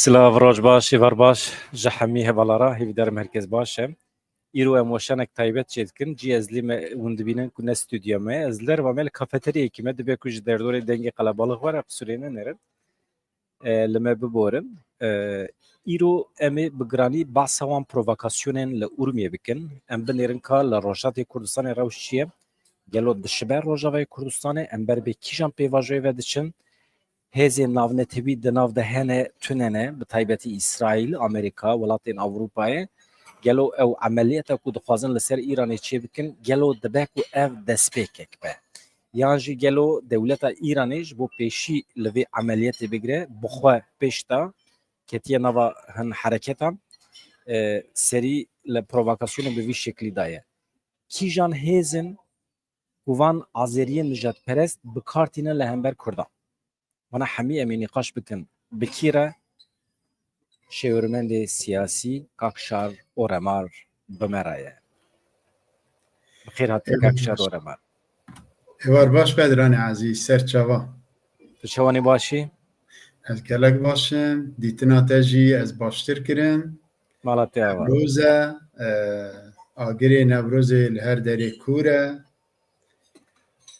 سلاف روج باش شیوار باش جحمی هوالارا هیدار مرکز باشه ایرو اموشنک تایبت چید کن جی ازلی وندبینن کنه استودیو ما ازلر و مل کافتری کی مد به کوج دردور دنگی قلبالغ ور قصورینه نرد لما ببورن ایرو امی بگرانی باسوان پرووکاسیونن ل اورمیه بکن ام بنرن کا ل روشات کردستان روشیه گلو دشبر روجاوی کردستان ام بر به کیجان پیواژوی و دچن هزی ناونتبی دناو دهنه توننه به تایبتی اسرائیل، امریکا، ولاتین اروپای گلو او عملیات کو دخوازن لسر ایرانی چی بکن گلو دبکو اف دسپیکک به یعنی گلو دولت ایرانیش بو پیشی لوی عملیات بگیره بخوا پیشتا کتیه نوا هن حرکتان سری لپرووکاسیون به وی شکلی دایه کی جان هزن کوان آذری نجات پرست بکارتینه لهمبر کردان وانا حمی امی نقاش بکن بکیره شورمند سیاسی کاکشار اورمار بمرایه بخیر هاتی کاکشار اورمار هوار باش بدران عزیز سرچاوا تو چوانی باشی؟ از گلک باشم دیتنا تجی از باشتر کرن مالاتی آوا نوروزه آگری نوروز لهر دری کوره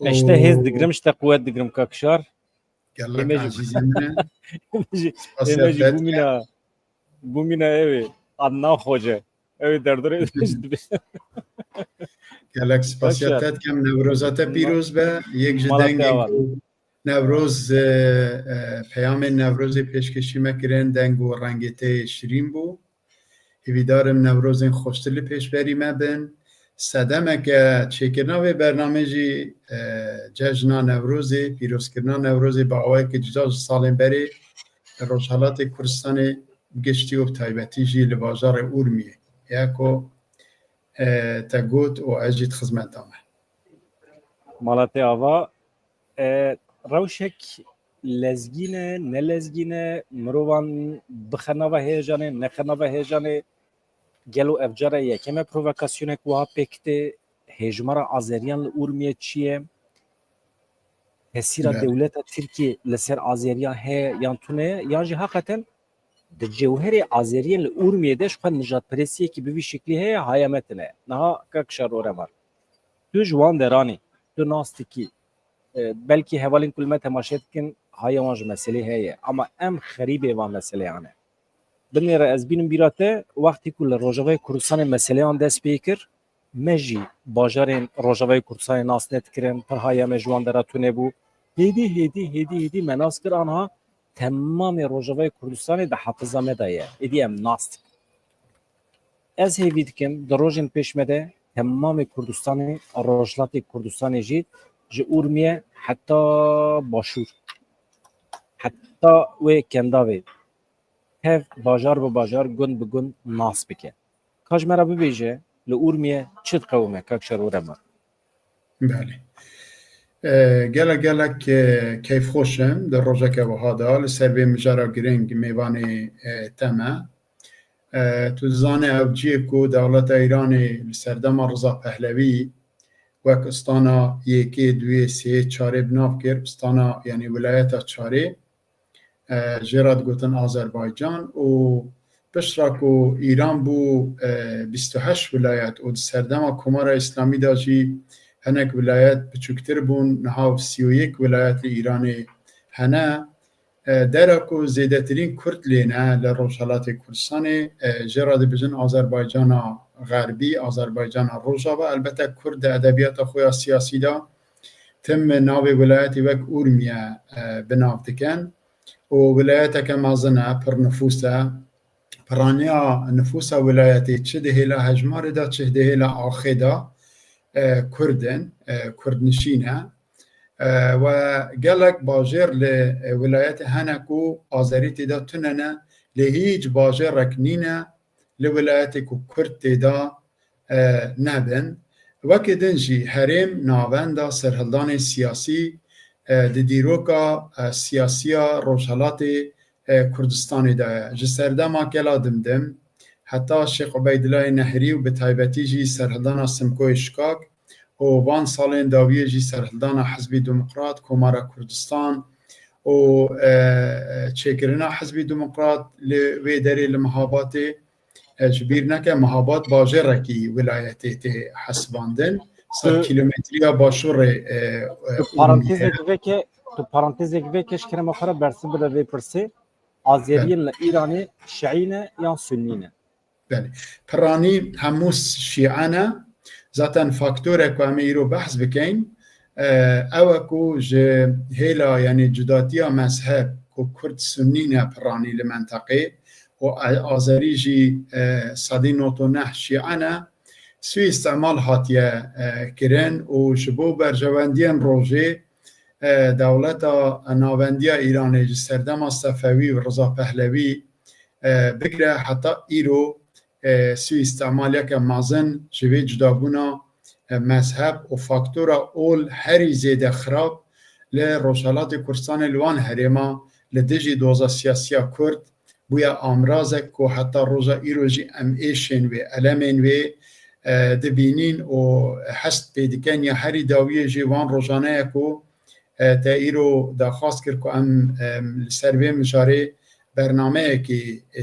اشته هز دگرم اشته قوت دگرم کاکشار گلک عزیز منه امجی بومینا اوی adnan hoca اوی درداره گلک سپاسیت کم نوروزات پیروز به یک جدنگی نوروز پیام نوروز پیشکشی مکرن دنگ و رنگیته شیرین بو هیویدارم نوروز خوشتلی پیش بریمه بین صدمه که چکرناوی برنامجی جشن نوروزی پیروز کردن نوروزی با آوای که جزاز سالن بری روشالات کردستان گشتی و تایبتی جی لباجار اورمیه یکو تگوت و اجید خدمت آمه مالاتی آوا روشک لزگینه نه لزگینه مروان بخناوه هیجانه نخناوه هیجانه گلو افجاره یکمه پرووکاسیونه که وها پکته هجمارا آذریان لورمیه چیه تسیرا دولت ترکیه لسر آذریان هی یان تونه یان جی حقیقتا د جوهر آذریان لورمیه دش خود نجات پرسیه که بوی شکلی هی هایمتنه نها ککشار اورمار تو جوان درانی تو ناستی که بلکه حوالین کلمه تماشید کن های وانج مسئله هیه اما ام خریبه وان مسئله آنه بنیره از بینم بیراته وقتی که روجاوی کردستان مسئله آن دست بیکر مجی باجارین روجاوی کردستان ناس نت کرن پر های مجوان دراتونه بو هیدی مناس کر آنها تمام روجاوی کردستان ده حافظه مدایه ایدی ام ناست از هیوید کم در روزین پیش مده تمام کردستان روجلات کردستان جی اورمیه حتی باشور حتی و کنداوی هف باجار به باجار گند به گند ناس بکه کاج مرا ببیجه لورمیه چت قومه کاکشر ورما بله گلک کیف خوشم در روزه که وهادا لسر به مجرا گرنگ میوانی تمه تو زانه اوجیه کو دولت ایرانی لسردم رضا پهلوی وک استانا یکی دوی سه چاره بناف کرد استانا یعنی ولایت چاره جرات گوتن آذربایجان و بشراکو ایران بو 28 ولایت و سردما کمار اسلامی داجی هنک ولایت بچوکتر بون نهاو 31 ولایت ایرانی هنه درکو زیده ترین کرد لینه لروشالات کردستان جرات بجن آذربایجان غربی آذربایجان روجاوا البته کرد ادبیات خویا سیاسی دا تم ناوی ولایتی وک اورمیه بنافتکن و ولایت که مازنه پر نفوسه پرانیا نفوسه ولایتی چه دهیلا هجمار دا چه دهیلا آخه دا کردن کرد نشینه و گلک باجر لولایت هنکو آذریتی دا تننه لهیج باجر رکنینه لولایت کو کرد دا نبن وکی دنجی حرم ناوندا سرهلدان سیاسی د دیروکا سیاسیا روشالات کردستان دا جسردما کلا دمدم حتی شیخ عبیدالله نهری و به تایبتی جی سرهلدان سمکوی شکاک و وان سالین داویه جی سرهلدان حزبی دموکرات کمارا کردستان و چکرنا حزبی دموکرات لوی داری لمهاباتی جبیر نکه مهابات باجره کی ولایتی تی حسباندن سر کیلومتریا باشور تو پارانتزek veke şkerema xara bersin bile vê pirsê Azeriyên li Îranê Şiî ne yan Sunnî ne? بله پرانی هموس شیعانه zaten faktore که همه ایرو بحث بکن اوه کو جه هیلا یعنی جداتیا مذهب کو کرد سنی نه پرانی لمنطقه و آذری جی صدی نوتو نه شیعانه سوی استعمال هاتیه کرن و شبو برجواندین روژه دولت ناوندی ایرانی سردم صفوی و رضا پهلوی بگره حتی ایرو سوی استعمالیه که مازن جوی جدابونا مذهب و فاکتورا اول هری زیده خراب لروشالات کردستان الوان هریما لدجی دوزا سیاسیا کرد بویا امرازه که حتی روزا ایرو جی ام ایشن و علمین و دبینین و حست پیدکن یا هری داویه جیوان روزانه که تا ایرو داخواست کرد که ام سروی مجاره برنامه که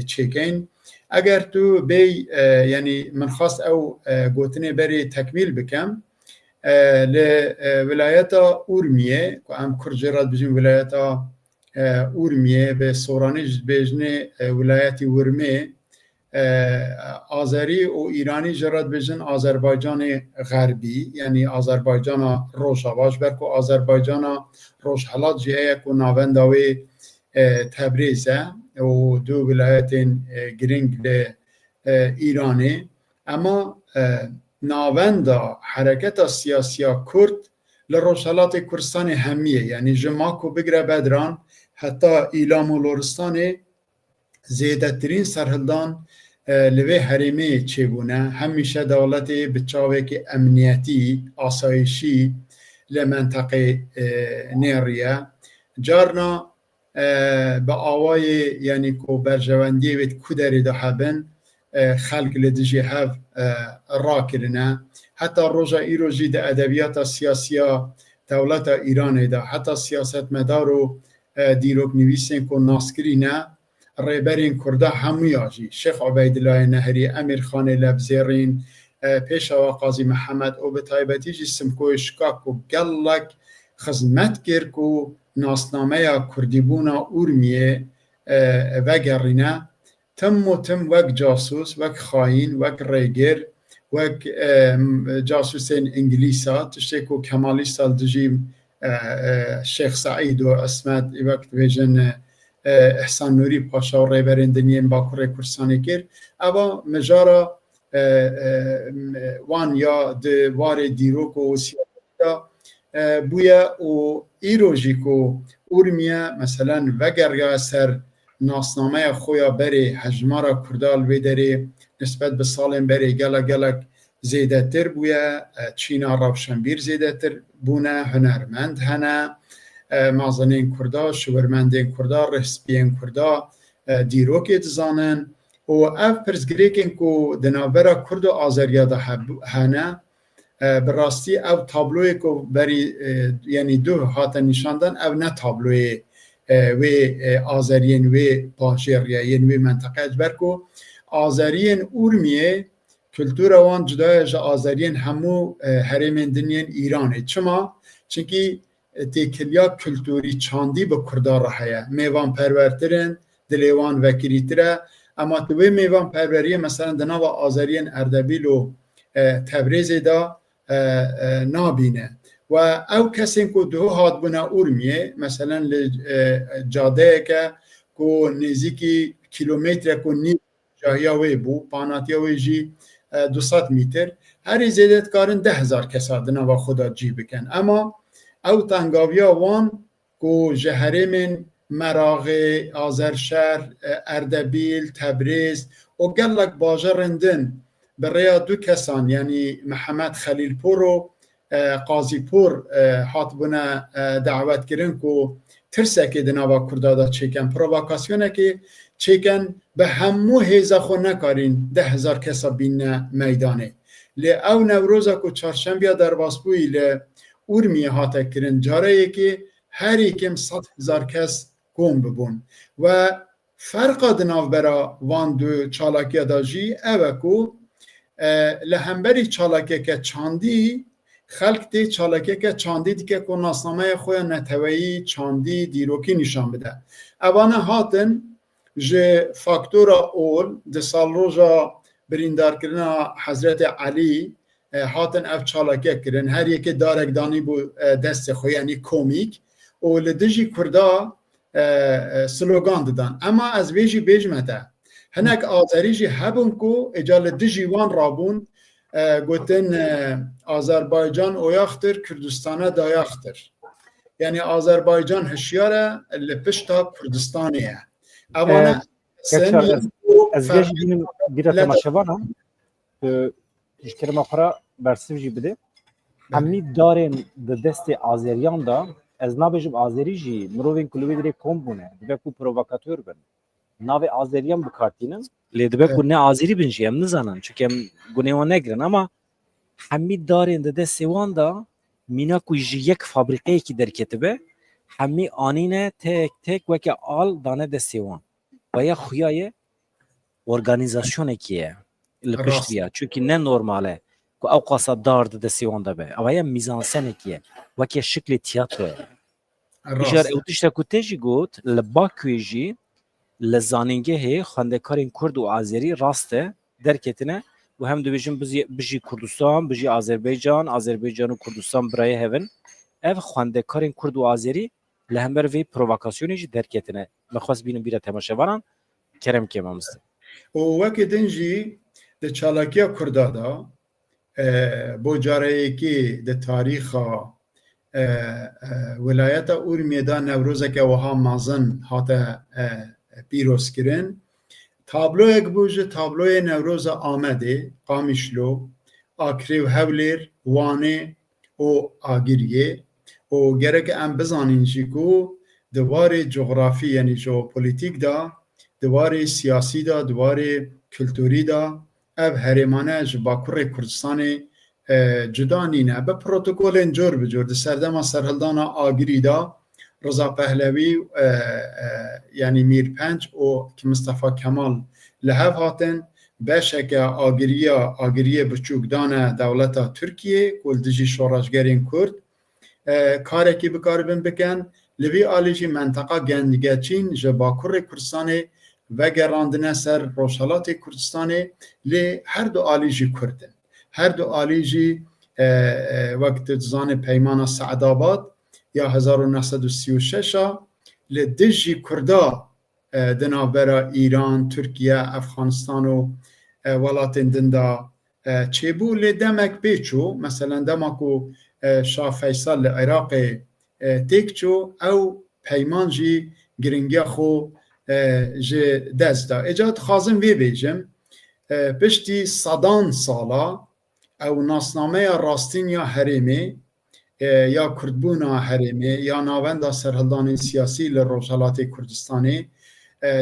چکین اگر تو بی یعنی من خواست او گوتنه بری تکمیل بکم لولایتا اورمیه که ام کرجرات بجیم ولایتا اورمیه به سورانی بجنه ولایتی ورمیه آذری و ایرانی جرات بجن آذربایجان غربی یعنی آذربایجان روشاواش برکو آذربایجان روشحلات جهه که ناونداوی تبریزه و دو ولایت گرینگ ایرانی اما ناوندا حرکت سیاسی کرد لروشالات کردستان همیه یعنی جماکو بگره بدران حتی ایلام و لورستان زیده ترین سرهلدان لوی حریمه چه بونه همیشه دولت بچاوه که امنیتی آسایشی لمنطقه نیریه جارنا به آوای یعنی که برجواندی وید کدری ده هبن خلق لدجی هف را کرنه حتی روژا ایرو جی ده ادبیات سیاسی دولت ایران ده حتی سیاست مدار و دیروک نویسین که ناسکرینه ریبرین کرده هموی آجی شیخ عبیدالله نهری امیر خان لبزیرین پیشوا قاضی محمد او به طایبتی جی سمکوی شکاک و گلک خدمت کرد که ناسنامه کردیبونا اورمیه وگرینه تم و تم وک جاسوس وک خاین وک ریگر وک جاسوسین انگلیسا تشتی که کمالیستا دجیم شیخ سعید و اسمت وقت ویژن احسان نوری پاشا و ریبرین دنین باکر کردستانی کرد اما مجارا وان یا دوار دیروک و سیاستا بویا و ایروژی که اورمیه مثلا وگر یا سر ناسنامه خویا بری حجمارا کردال ویدری نسبت به سالن بری گلک زیده تر بویا چینا روشنبیر زیده تر بونه هنرمند هنه مازنین کردا شورمندین کردا رسپین کردا دیروکیت زانن و اف پرزگریکن که دنابرا کرد و آذریا ده هنه براستی او تابلوی که بری یعنی دو هاتن نشاندن او نه تابلوی و آذرین و پاشیریه یعنی و منطقه برکو آذرین اورمیه کلتور وان جدای جا آذرین همو هرمین دنین ایرانه چما؟ چونکی تکلیا کلتوری چاندی به کردار هیا میوان پرورترن دلیوان وکریتره اما توی میوان پروریه مثلا دناو آذرین اردبیل و تبریز دا نابینه و او کسی که دو هات بنا اورمیه مثلا جاده که نزدیکی کیلومتر که نیم جاهیاوی بو پاناتیاوی جی 200 متر هر زیدت کارن 10,000 کسا دنا و خدا جی بکن اما او تنگاویا وان که جهرمین مراغ آذرشهر اردبیل تبریز و گلک باجرندن برای دو کسان یعنی محمد خلیل پور و قاضی پور هات بنا دعوت کردن که ترسه که دناوا کردادا چیکن پروواکاسیونه که چیکن به همو هیزا خو نکارین 10,000 کسا بین میدانه لی او نوروزا که چهارشنبه در باسپوی لی اورمی هات کردن جاره که هر یکم 100,000 کس گم ببون و فرق دناو برا وان دو چالاکی داجی اوه کو لهمبری چالاکی که چاندی خلق دی چالاکی که چاندی دیگه که ناسنامه خوی نتوهی چاندی دیروکی نشان بده اوانه هاتن جه فاکتورا اول ده سال روژا بریندار کرنا حضرت علی هاتن اف چالاکی کرن هر یکی دارک دانی بو دست خوی یعنی کومیک و لدجی کردا سلوگان دادن اما از ویجی بیجمته هناك آذریجی هبون کو اجال دجی وان رابون گوتن آذربایجان اویاختر کردستانه دایاختر یعنی آذربایجان هشیاره لپشتا کردستانیه اوانه کچر از ویجی بینم بیره تماشاوانا تشکر مخرا برسیجی بده همی دارن دست آذریان دا از نابجم آذریجی مروین کلوی دری کم بونه دیگه کو پرووکاتور بن ناو آذریان بکارتینن لیدبه کو نه آذری بنجی هم نزنن چون که گونه و نگرن اما همی دارن دست وان دا مینا کو یک فابریکه کی در کتبه همی آنینه تک تک و که آل دانه دست وان و یا خویای ارگانیزاسیون کیه لپشتیا چون که نه نرماله که او قصد دارد دستی وانده به اوه یا میزانسنه کیه وکی شکل تیاتروه ایجار او تشتا کتیجی گوت لباکوی جی لزانینگه هی خاندکارین کرد و آذری راسته درکتنه و هم دو بیجن بجی کردستان بجی آذربایجان و کردستان برای هون او خاندکارین کرد و آذری لهمبر وی پرووکاسیونی جی درکتنه مخواست بینم بیره تماشاواران کرم که مامسته و وکی دنجی ده چالاکیا کردادا بو جاره که ده تاریخ ولایت اورمیدا نوروزه که وها مازن هاته پیروز کرن تابلو یک بوجه تابلوی نوروز آمده قامیشلو آکریو هولیر وانه و آگیریه و گرک ام بزانین که دوار جغرافی یعنی ژئوپلیتیک دا دوار سیاسی دا دوار کلتوری دا اف هرمانه باکور کردستان جدا نینه به پروتکل انجور بجور ده سردما سرهلدانا آگری دا رضا پهلوی یعنی میرپنج و که مصطفی کمال لحف هاتن بشک آگریه بچوک دانه دولت ترکیه کل دجی شوراشگرین کرد کاری که بکاربن بکن لوی آلیجی منطقه گندگه چین جباکور کردستان و گراندنه سر روشالات کردستان لی هر دو آلیجی کردن هر دو آلیجی وقت زان پیمان سعدآباد یا 1936 لی دجی کردا دنابرا ایران، ترکیه، افغانستان و ولات دندا چه بو لی دمک بیچو مثلا دمکو شاه فیصل عراق تیکچو او پیمان جی گرنگی خو جه دست دا اجاد خازم وی بیجم پشتی صدان سالا او ناسنامه راستین یا حریمه یا کردبونا حریمه یا ناوند سرهلدان سیاسی لروجالات کردستانی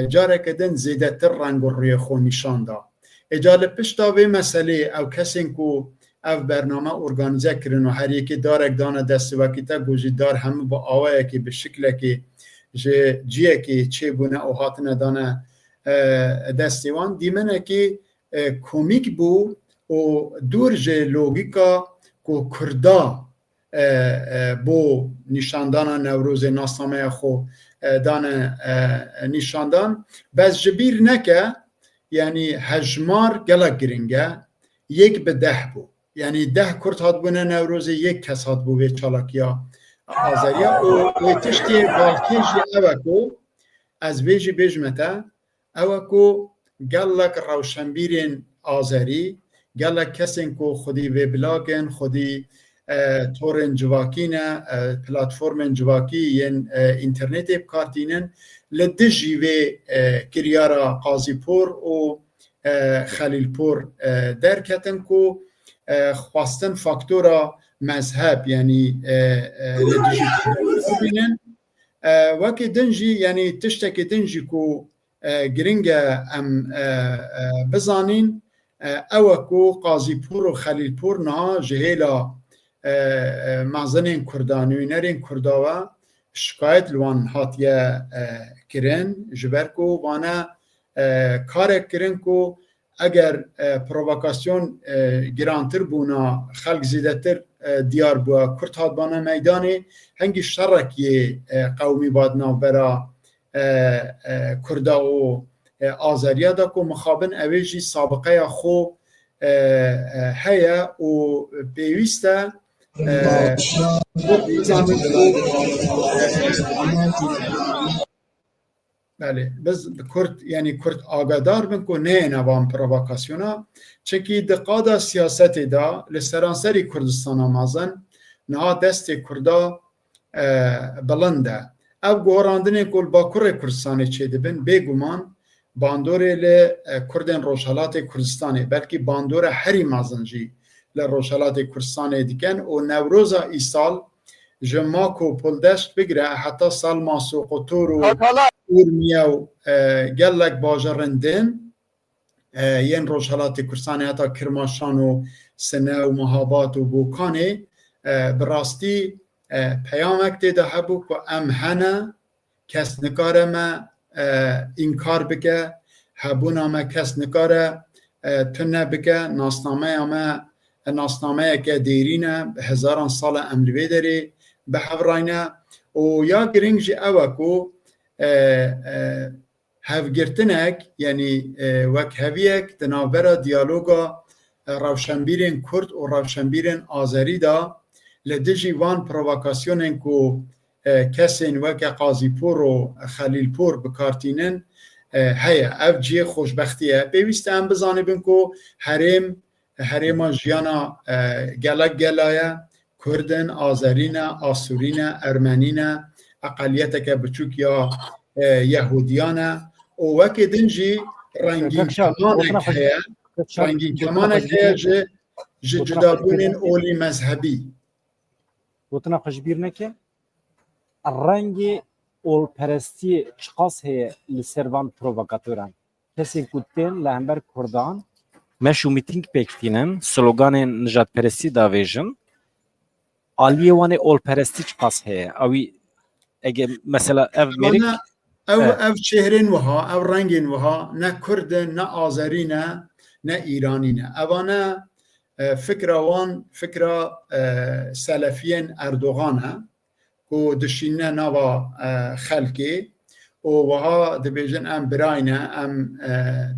جاره کدن زیده تر رنگ و روی خو نشان دا اجاد پشتا وی مسئله او کسین کو او برنامه ارگانیزه کرن و هر یکی دارک دانه دست وکیتا گوشی دار همه با آوه که به شکل که جیه که چه بونه او هاتنه دانه دستیوان دیمنه که کومیک بو و دور جه لوگیکا که کردا بو نشاندان نوروز ناسنامه خو دانه نشاندان بس جبیر نکه یعنی هجمار گلک گرینگه 1 به 10 بو یعنی 10 کرد هات بونه نوروز 1 کس هات بو به چالاکیا آذریا و تشتی واقعیجی اوکو از ویجی بیجمتا اوکو گلک روشنبیرین آذری گلک کسین کو خودی ویبلاگن خودی تورن جواکینه پلاتفورم جواکی ین اینترنت بکارتینن لدجی و کریارا قاضیپور و خلیلپور درکتن کو خواستن فاکتورا مذهب یعنی لدجی بینن وکی دنجی یعنی تشتکی دنجی کو گرنگ ام بزانین اوکو قاضیپور و خلیلپور نه جهیلا مازنین کردانوینرین کرداوا شکایت لوان هاتیه کرن جبر کو وانا کارک کرن کو اگر پرووکاسیون گرانتر بونا خلق زیدتر دیار بوا کرد هات بانا میدانی هنگی شرکی قومی بادنا برا کردا و آذریا دا کو مخابن اویجی سابقه خو هيا و بيويستا بله بس کرد یعنی کرد آگادار بن کو نه نوام پرووکاسیونا چکی دقادا سیاست دا لسرانسری کردستان مازن نه دست کردا بلنده او گوراندن کل با کردستان چه دبن بگومان باندوره ل کردن روشالات کردستان بلکه باندوره هری مازنجی ل روشالات کردستان دیکن و نوروزا ایسال جماکو پلدشت بگره حتی سال ماسو قطور و اورمیا و گلک باجرندن ین روشالات کردستان حتی کرماشان و سنه و مهابات و بوکانه براستی پیامک دیده هبو که امهنه کس نکاره ما انکار بکه هبونا ما کس نکاره تنه بکه ناسنامه که دیرینه هزاران سال امروی داری به هفراینه و یا گرنگ جی اوه کو هفگرتنک یعنی وک هویک دنابرا دیالوگا روشنبیرین کرد و روشنبیرین آذری دا لدجی وان پرووکاسیونن کو کسین وک قاضیپور و خلیلپور بکارتینن هیا اف جی خوشبختیه بیویسته هم بزانه بین کو حریم جیانا گلک گلایه کردن، آذرین، آسورین، ارمنین اقلیت که بچوک یا یهودیان و وک دنجی رنگین کمانک هیا رنگین کمانک هیا جدابونین اولی مذهبی وطنا خشبیر نکه رنگ اولپرستی چقاس هی لسروان پرووکاتوران کسی کتن لهمبر کردان مشو میتینگ پکتینن سلوگان نجات پرستی داویجن آلیه وانه اولپرستی چقاس هی اوی اگه مثلا اف میریک او شهرین وها او رنگین وها نه کردن نه آذرین نه ایرانین اوانه فکر سلفیین اردوغانه کو دشینه نوا خلکی و وها دبیجن ام براینه ام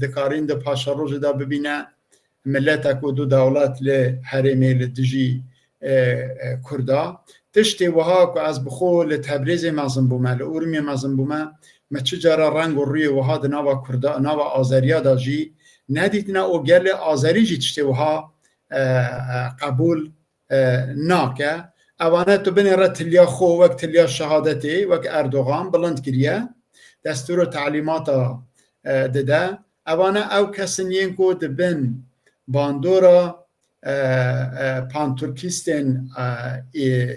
دکارین د پاشا روز دا ببینه ملتا کو دو دولت ل حرمه لدجی کردا تشتی وها کو از بخو ل تبریز مازن بومه ل اورمی مازن بومه ما چجارا رنگ روی وها د نوا کردا نوا آذریا دا جی ندیتنا او گل آذری جی تشتی وها قبول ناکه اوانه تو بین را تلیا خو وقت تلیا شهادتی وقت اردوغان بلند کریه دستور و تعلیمات دده اوانه او کسنین کو دبن باندورا پان ترکیستن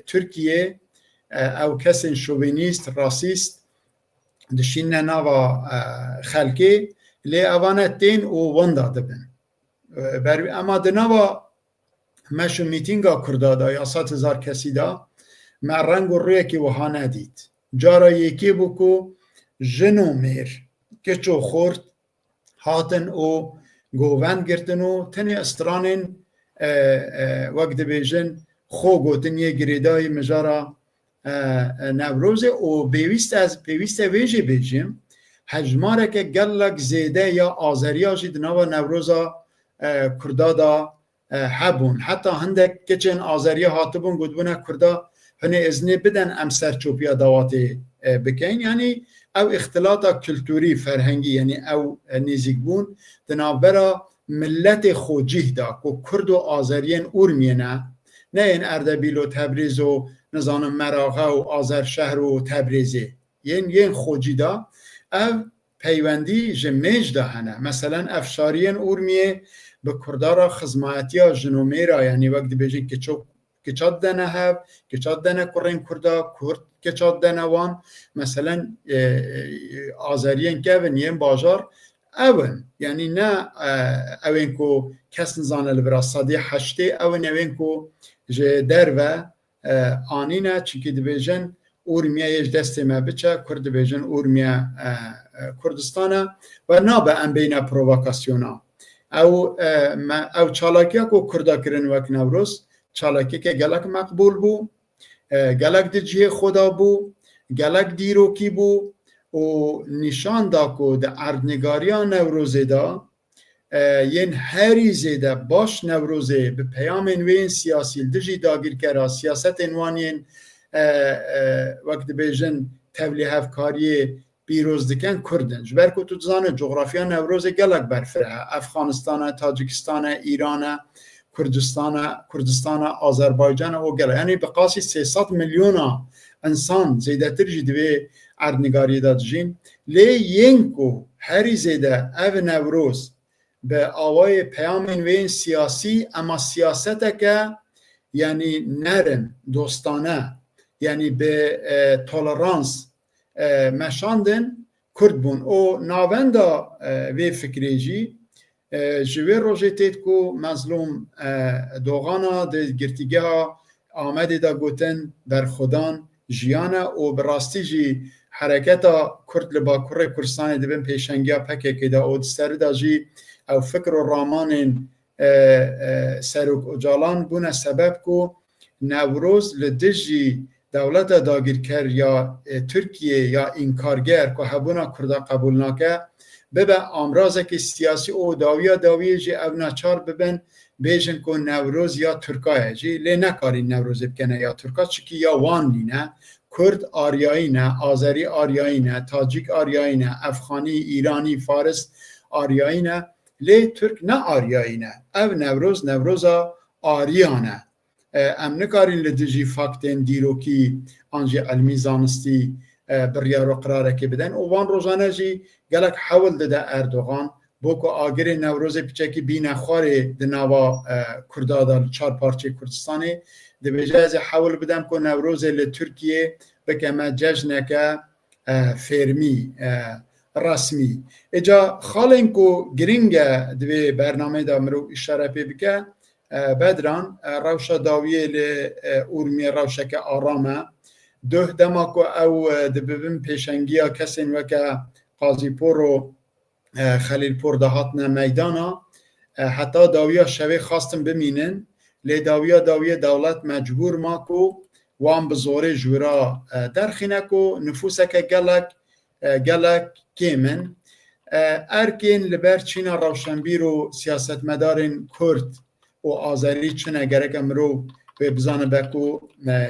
ترکیه او کسن شوونیست راسیست دشین نوا خلکی لی اوانه تین و وندا دبن اما دنوا مشو میتینگا کردا دا یا 100,000 کسی دا من رنگ و روی که وها ندید جارا یکی بکو جنو میر که چو خورد هاتن و گووند گرتن و تنی استرانین وقت بیجن خو گوتن یه گریدای مجارا نوروزه و بیویست ویجی بیجیم حجماره که گلک زیده یا آذریا جید نوا نوروزا کردا دا هبون حتی هندک کچن آذری هاتبون گودبونه کردا هنه ازنی بدن ام سرچوپیا دواتی بکن یعنی او اختلاط کلتوری فرهنگی یعنی او نیزیک بون دنابرا ملت خوجیه دا که کرد و آذریین اورمینه نه این اردبیل و تبریز و نظام مراغه و آذر شهر و تبریزه ین خوجی دا او پیوندی جمیج دا هنه مثلا افشارین اورمیه به کردارا خزماتیا جنومیرا یعنی وقت بیجی که چاد دنه هف که چاد دنه کرین کردا کرد که چاد دنه وان مثلا آذریین که و نیم باجار اون یعنی نه اون کو کس نزانه لبرا صدی حشته اون کو جه در و آنینه چی که بیجن اورمیه دست ما بچه کرد بیجن اورمیه کردستانه و نابه ام بین پرووکاسیونا او چالاکی کو کردا کرن وک نوروز چالاکی که گلک مقبول بو گلک دجیه خدا بو گلک دیروکی بو و نشان دا کو د اردنگاریان نوروزه دا ین هری زیده باش نوروزه به پیامین وین سیاسی دجی داگیر کرا سیاست انوانین وقت بیجن تولی هفکاری بیروز دکن کردن جبر که تو زانه جغرافیا نوروز گلک برفره افغانستان تاجیکستان ایران کردستان آذربایجان و گلک یعنی بقاسی 300 میلیون انسان زیده تر جدوی اردنگاری داد جین لی ینکو هری زیده او نوروز به آوای پیامین وین سیاسی اما سیاسته که یعنی نرم دوستانه یعنی به تولرانس مشاندن کرد بون او ناوندا وی فکریجی جوی روژیتید کو مظلوم دوغانا ده گرتیگه آمده دا گوتن در خودان جیانه و براستی جی حرکتا کرد لبا کره کرسانی دبن پیشنگیا پکه که دا او دستر دا جی او فکر و رامان سروک اجالان بونه سبب کو نوروز لدجی دولت داگیرکر یا ترکیه یا انکارگر که هبونا کرده قبول نکه ببه امراضه که سیاسی او داویه جی او ناچار ببن بیشن که نوروز یا ترکایه جی لی نکاری نوروز بکنه یا ترکا چکی یا وان لینه کرد آریایی نه آذری آریایی نه تاجیک آریایی نه افغانی ایرانی فارس آریایی نه لی ترک نه آریایی نه او نوروز آریانه ام نکارین لدجی فاکتین دیروکی آنجی علمی زانستی بریار و قراره که بدن و وان روزانه جی گلک حول ده اردوغان بوکو آگر نوروز پیچکی بین خواره ده نوا کردادا چار پارچه کردستانی ده بجایز حول بدم که نوروز لترکیه بکمه جشنکه فرمی رسمی اجا خالین که گرینگ دوی برنامه دا مرو اشاره پی بکه بدران روشا داویه لأورمی روشا که آرامه ده دما که او دببن پیشنگیا کسین وکه قاضی پور و خلیل پور دهاتنا میدانا حتی داویه شوی خواستم بمینن لی داویه دولت مجبور ما که وان بزوره جورا درخینه که نفوسه که گلک کیمن ارکین لبر چینا روشنبیر و سیاست مدارین کرد و آذری چنه گرک امرو به بزانه بکو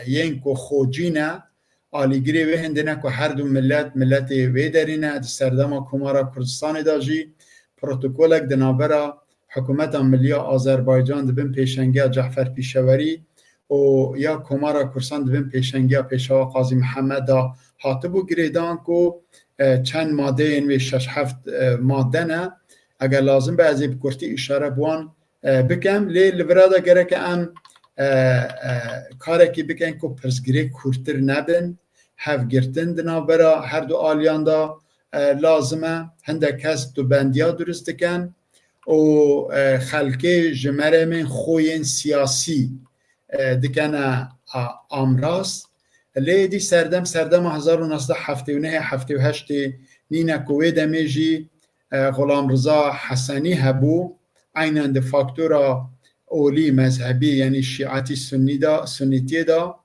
ینکو خوجینه آلیگری و هندینه که هر دو ملت وی درینه ده سردما کمارا کردستان داجی پروتوکولک دنابرا حکومت ملی آذربایجان دبن پیشنگی جعفر پیشوری و یا کمارا کردستان دبن پیشنگی پیشوا قاضی محمد دا حاطبو گریدان که چند ماده این و 6-7 ماده نه اگر لازم به ازیب کرتی اشاره بوان بکم لی لبرادا گره که ام کاره که بکن که پرسگیری کورتر نبن هفگرتن دنا برا هر دو آلیان دا لازمه هنده کس دو بندیا درست کن و خلقه جمره من خوین سیاسی دکنه امراض لی دی سردم 1978 نینه کوی دمیجی غلام رضا حسنی هبو عیناً ده فاکتورا اولی مذهبی یعنی شیعتی سنیتی دا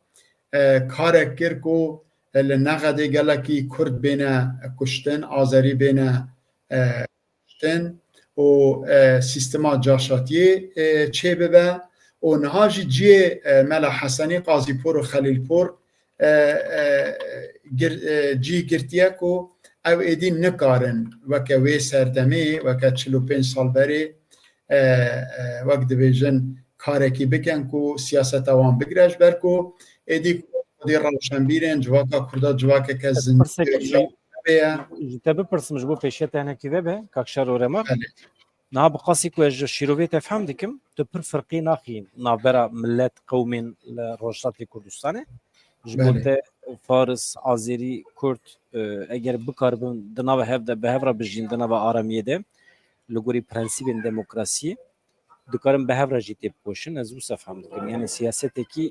کارک کرد که لنقده گلکی کرد بینه کشتن آذری بینه کشتن و سیستما جاشاتی چه ببه و نهاجی جی ملا حسنی قاضی پور و خلیل پور جی گرتیه که او ایدی نکارن وکه وی سردمی وکه 45 سال بری وقت بیجن کاری که بکن که سیاست اوان بگرش برکو ایدی دی روشنبیرن جواکا کردا جواکا که زندگی تبه پرسمش بو پیشیت هنکی به کاکشار و رمار نه بقاسی که جو شیرویت افهم دکم تو پر فرقی ناخین نابرا ملت قومین روشتات کردستانه جبوت فارس آذری کرد اگر بکاربن دناو هفته به هفرا بجین دناو آرامیه ده لگوری پرنسیبین دموکراسی دکارم به هفرا جیتی بکوشن از او صف هم دکم یعنی سیاستی که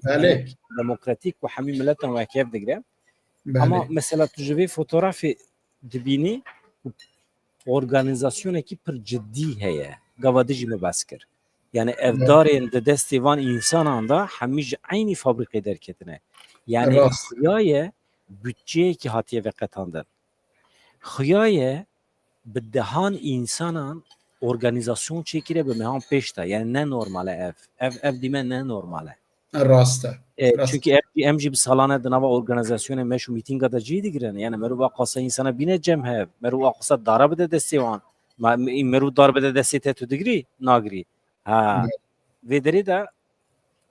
دموکراتیک و همی ملتان و اکیف دگره Ama بله mesela tu ji vê fotoğrafê dibînî organizasyonekî pir ciddî heye. Gava dijî me bes kir. Yani بله evdarên di destê van însanan da hemî ji eynî fabrikê derketine. Yani راست xuya bütçeyekî hatiye veqetandin. Xuya ye bi dehan însanan organizasyon çêkire bi mehan pêş de. Yani ne normal e ev. Ev dîme ne normal e. راسته راست Çünkü em jî bi salane di nava organizasyonê me û mîtînga da cî digirin. Yani merûva qasa însana bîne cem hev. Merûva qasa dara bide destê wan. Merû dar bide destê te tu digirî? Nagirî. Ha. بله. Vê derê de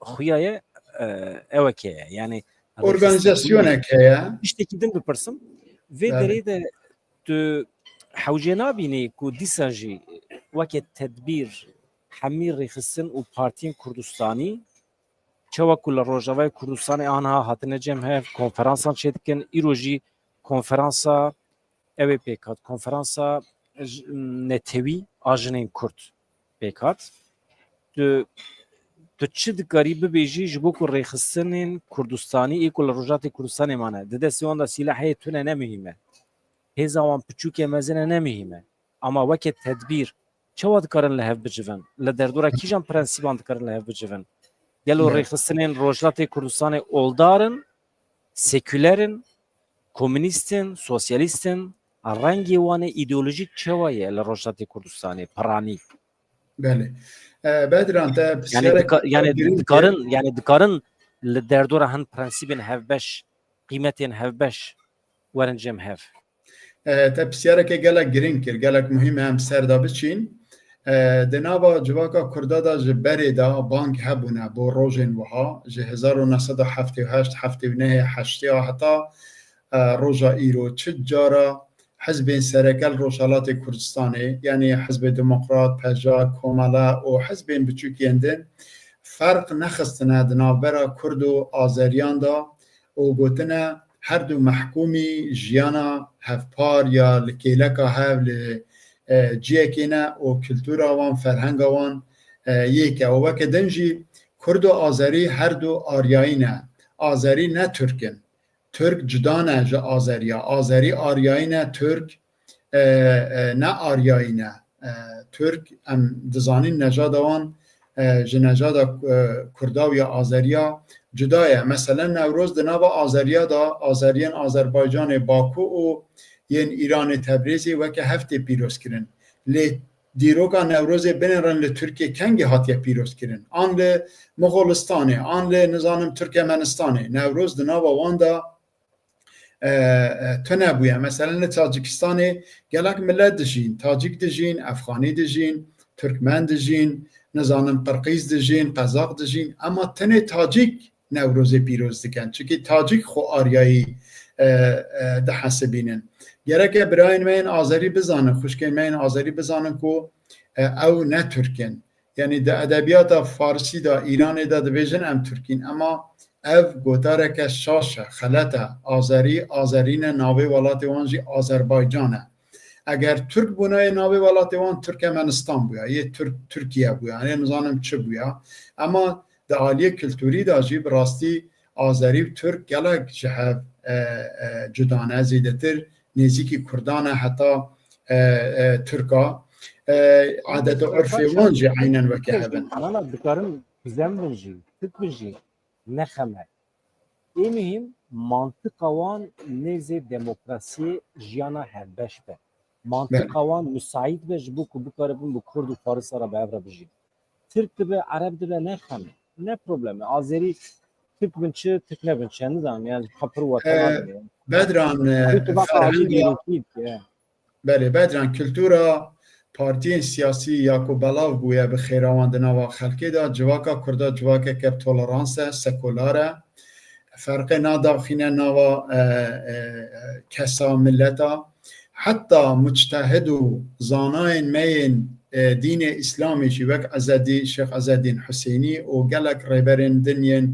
xuya ye ewek heye. Yani rêxistinbûnê ارگانیزاسیونک هەیە tiştekî din bipirsim. Vê بله derê de tu hewcê nabînî ku dîsa jî wekê tedbîr hemî rêxistin û partiyên Kurdistanî çawa ku li Rojavayê Kurdistanê aniha hatine cem hev konferansan çê dikin îro jî konferansa ew ê pêk hat konferansa netewî a jinên Kurd pêk hat tu çi dikarî bibêjî ji bo ku rêxistinên Kurdistanî ê ku li Rojatê Kurdistanê mane di destê wan de sîlahê tune ne mihîm e hêza wan piçûkê mezin e ne mihîm e ama wekê tedbîr çawa dikarin li hev bicivin li derdora kîjan prensîban dikarin li hev bicivin gelo بله rêxistinên Rojatê Kurdistanê oldarin, sekülerin, komünîstin, sosyalîstin, rengê wan ê îdeolojîk çawa ye li Rojatê Kurdistanê piranî. بله بدران تا Yani پرسیارێک dikarin li derdora hin prensîbên hevbeş, qîmetên hevbeş werin cem hev. تا پرسیارێکی gelek giring kir gelek muhîm em serda biçîn di nava civaka Kurda da ji berê da bank hebûne bo rojên wiha ji 1978 79 heştya heta roja îro çi cara hizbên serekel Rojhilatê Kurdistanê yani Hizbê Demokrat, Pejak, Komala û hizbên biçûkên din ferq nexistine di navbera Kurd û Azeriyan da û gotine her du mehkûmî jiyana hevpar ya li kêleka hev li ciyekê ne û kültûra wan ferhenga wan yek e û weke din jî Kurd û Azerî her du aryayî ne Azerî ne Türk in Türk cuda ne ji Azeriya Azerî aryayî ne Türk ne aryayî ne Türk em dizanîn necada wan ji necada Kurda û ya Azeriya cuda ye mesela Newroz di nava Azeriya da Azeriyên Azerbaycanê Baku û yên Îranê Tebrizê weke heftê pîrozkirin lê dîroka Newrozê binêrin li Tirkiye kengî hatiye pîrozkirin an li Moğolistanê an li nizanim Tirkmenistanê Newroz di nava wan da tune bûye mesela li Tacikistanê gelek millet dijîn Tacik dijîn Efxanî dijîn Türkmen dijîn nizanim Qirqîz dijîn Qezaq dijîn ama tenê Tacik Newrozê pîroz dikin çünkü Tacik xwe aryayî dihesibînin gerek e birayên me yên Azerî bizanin xwişkên me yên Azerî bizanin ku ew ne Türk in yani di edebiyata Farsî da Îranê da dibêjin em Türkîn ama ev gotareke şaş e xelet e Azerî Azerîne navê welatê wan jî Azerbaycan e eger Türk bûnayê navê welatê wan Tirkmenistan bûye yê Tirkiye bûye yani nizanim çi bûye ama di aliyê kültûrî da jî bi rastî Azerî û Türk gelek ji hev cuda ne zêdetir nêzîkî Kurdan e heta Türka adet û urfê wan jî aynen weke hev in Ana dikarin bizem bin jî, Türk bin jî nexeme. Ê mühim mantıka wan nêzê demokrasiyê jiyana hevbeş be. Mantıka wan müsait be ji bo ku bikaribin bi Kurd û Faris ara bi hev re bijîn. Türk dibe, Ereb dibe nexeme. Ne problemi? Azerî Türk bin çi, Türk ne bin çi? Nizanim yani kapır watan diye. bedran ferhenga belê bedran kültûra partiyên siyasî ya ku belav bûye bi xêrawan di nava xelkê da civaka Kurda civakeke tolerans e sekular e ferqê nadaxîne nava kesa milleta heta muçtehid û zanayên me yên dînê İslamê jî wek Ezedî Şex Ezedîn Hüseynî û gelek rêberên dinyên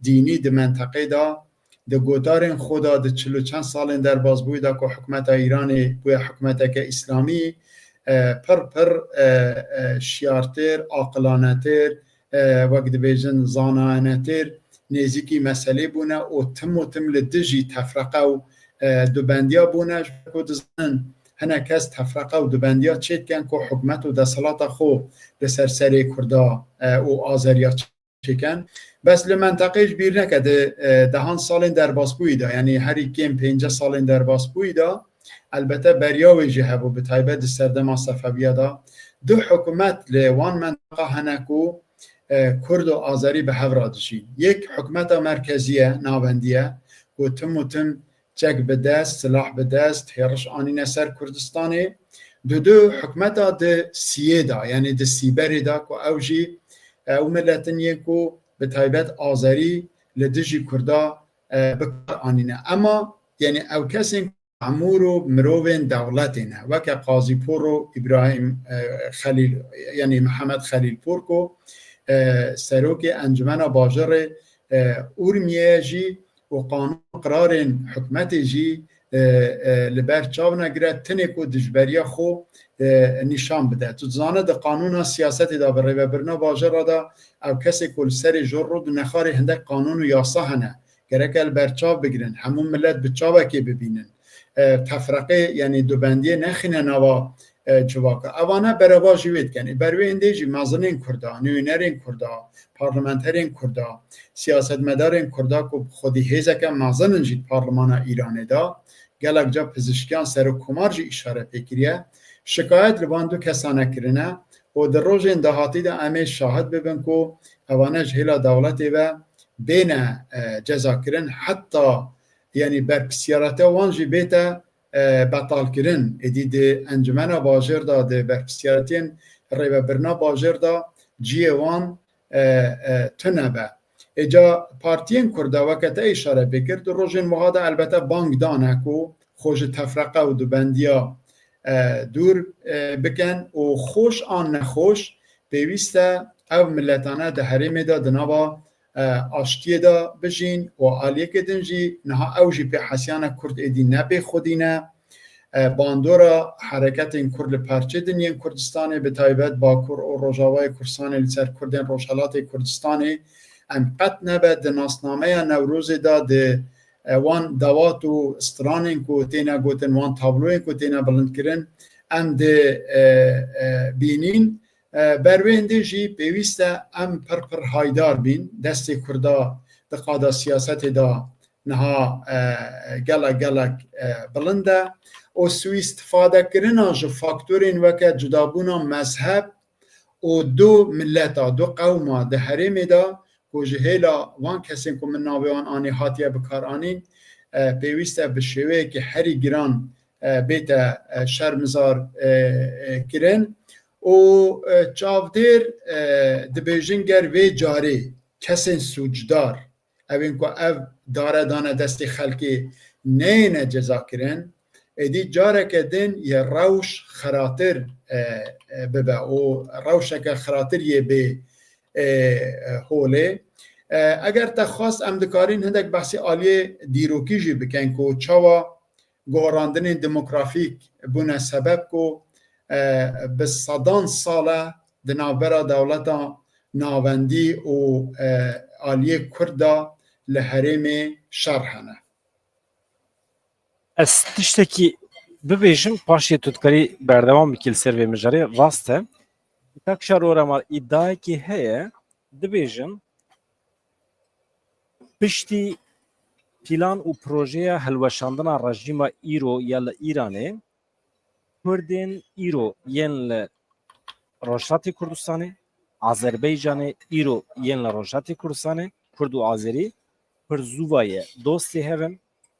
dînî di menteqê da di gotarên xwe da di çil û çend salên derbasbûyî da ku hikûmeta Îranê bûye hikûmeteke İslamî pir şiyartêr aqilanetêr wek dibêjin zanayînetêr نزیکی مسئله بونه و تم لدجی تفرقه و دوبندیا بونه که دزن هنه کس تفرقه و دوبندیا چید کن که حکمت و دستالات خو لسر سری کردا و آذریا چکن بس لمنطقهش بیر نکده دهان سالین در باس بویدا یعنی هری کم 5 سالین در باس بویدا البته بریاوی جهه و به تایبه سردما صفویه دا دو حکومت لوان منطقه هنکو کرد و آذری به هفرا دشید یک حکومت مرکزیه ناوندیه و تم چک به دست سلاح به دست هرش آنین سر کردستانی دو حکومت ده سیه دا یعنی ده سیبری دا که اوجی او ملتنیه که به تایبت آذری لدجی کردا بکر آنینه اما یعنی او کسی عمور و مروین دولتینه وکه قاضی پور و ابراهیم خلیل یعنی محمد خلیل پور کو سروک انجمن باجر اورمیه جی و قانون قرار حکمت جی لبر چاو نگره تنه کو دجبریا خو نشان بده تو زانه ده قانون سیاست دا بر و برنا باجر دا او کسی کل سر جرد نخاری هنده قانون و یاسا هنه گرک البرچاو بگیرن همون ملت بچاوه که ببینن تفرقه یعنی دوبندی نخینه نوا جواکا اوانه بروا جوید کنی بروی اندیجی مازنین کردا نوینرین کردا پارلمنترین کردا سیاست مدارین کردا که خودی هیزه که مازنین جید پارلمان ایران دا گلک جا پزشکیان سر و کمار جی اشاره پیکریه شکایت لبان دو کسانه کرنه و در روز اندهاتی دا امی شاهد ببین که اوانه جهیلا دولتی و بین جزا کرن حتی یعنی بر پسیارته وانجی بیتا بطال کرن ادید انجمن باجر دا ده بر پسیارتین ریو برنا باجر دا جی وان تنبه اجا پارتین کرده وقت اشاره بکرد روژن مهاده البته بانک دانه که خوش تفرقه و دوبندیا دور بکن و خوش آن نخوش پیوسته او ملتانه ده حریم دا دنابا آشتی دا بجین و آلیه کدن جی نها اوجی به حسیان کرد ایدی نبی خودینه باندورا حرکت این کرد پرچه دنین کردستانی به تایبت باکر و روژاوای کرسانی لسر کردن روشالات کردستانی ام قط نبه دناسنامه نوروز دا ده وان دوات و استرانین که تینا گوتن وان تابلوین که تینا بلند کرن ام ده بینین بروینده جی پیوسته ام پر هایدار بین دست کردا دقادا سیاست دا نها گلک بلنده و سوی استفاده کرنا جو فاکتورین وکه جدابونا مذهب و دو ملتا دو قوما ده حریم دا که جهیلا وان کسی که من ناویان آنی حاتیه بکار آنین پیوسته بشوه که هری گران بیت شرمزار کرن و چاودیر دبیجین گر وی جاری کسین سوجدار اوین که او داره دانه دست خلکی نه جزا کرن ایدی جاره که دین یه روش خراتر ببه و روشه که خراتر یه به حوله اگر تخواست امدکارین هندک بحثی آلیه دیروکی جی بکن که چاوا گوراندن دموگرافیک بونه سبب که به صدان ساله دنابرا دولتا ناوندی و آلیه کردا لحرم شرحنه از تشتکی ببیشم پاشی تودکاری بردوام بکیل سر و مجاری راسته تاک شارورا مال ادعای که هیه دبیشم پشتی پلان و پروژه هلوشاندن رژیم ایرو یا ایرانه کردین ایرو ین روشات کردستانه آذربایجان ایرو ین روشات کردستانه کرد و آذری پر زوایه دوستی هفن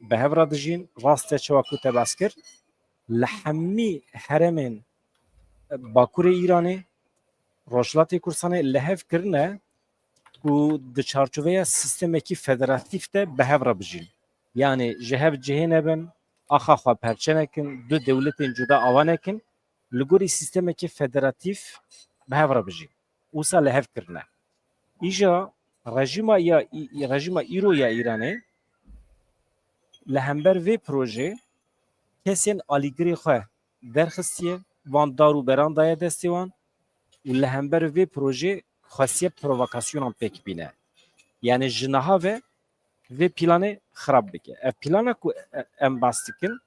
به هفرا دجین راسته چواکو تباسکر لحمی حرمین باکور ایرانه روشات کردستانه لحف کرنه و د چارچوبه سیستمکی فدراتیف ده به هفرا بجین یعنی جهب جهنه بن آخا خواه پرچنکن دو دولتین جدا آوانکن لگوری سیستمکی فدراتیف به هفرا بجین اوسا لحف کرنه ایجا رژیم ایرو یا ایرانه لهمبر وی پروژه کسین آلیگری خواه درخستیه وان دارو بران دایه دستیوان و لهمبر وی پروژه خاصیه پرووکاسیون هم پک بینه yani jinaha ve planı xarab bike. Plana ku em bastikin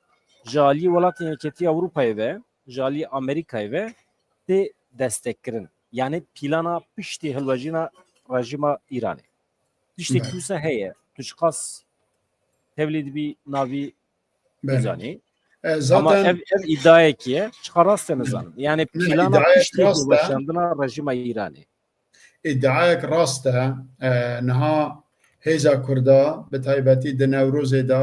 jali welatên Yekîtiya Avrupayê ve jali Amerikayê ve tê destekkirin. Yani plana piştî hilwejîna rejima İranê. Tiştekî بله wisa heye. Tu ji qas tevlî dibî navî بله nizanî. Ama zaten ev iddiayekî ye. Çiqa rast te nizanim. Yani نه plana ادعای piştî راسته hilweşandina rejima İranê. ادعای راسته نها هیزا کردا به تایبەتی د نەوروزê da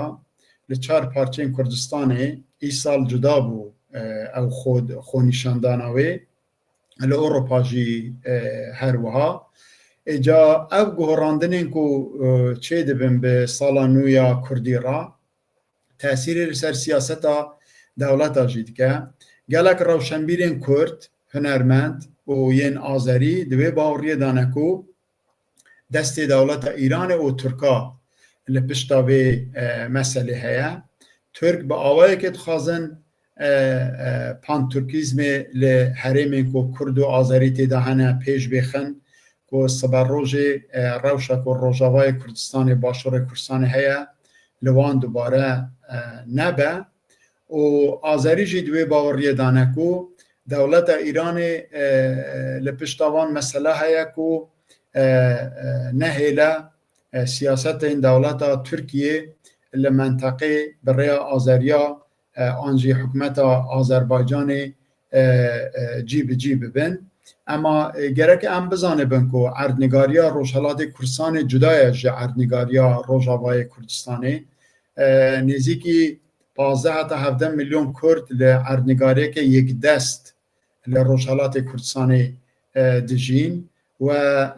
li çar parçeyên Kurdistanê îsal cuda bû ew xwe wê li Ewropa jî her wiha Îca ev guhorandinên ku çê dibin bi sala nû ya Kurdî ra tesîrê li ser siyaseta dewleta jî dike. Gelek rewşenbîrên Kurd, hunermend û yên Azerî di wê bawriyê dane ku destê dewleta Îranê û Tirka li pişta vê meselê heye. Türk bi awayekê dixwazin pan-Türkîzmê li herêmên ku Kurd û Azerî têda hene pêş bêxin ku siber rojê rewşa ku Rojavayê Kurdistanê Başûrê Kurdistanê heye li wan dubare nebe û Azerî jî di wê bawriyê dane ku dewleta Îranê li pişta wan mesele heye ku nehêle siyasetên dewleta Tirkiyê li menteqê bi rêya Azeriya an jî hikûmeta Azerbaycanê cî bi cî bibin. Ama gerek em bizanibin ku erdnîgariya Rojhilatê Kurdistanê cuda ye ji erdnîgariya Rojavayê Kurdistanê. Nêzîkî 15 heta 17 milyon Kurd li erdnîgariyeke yekdest li Rojhilatê Kurdistanê dijîn ve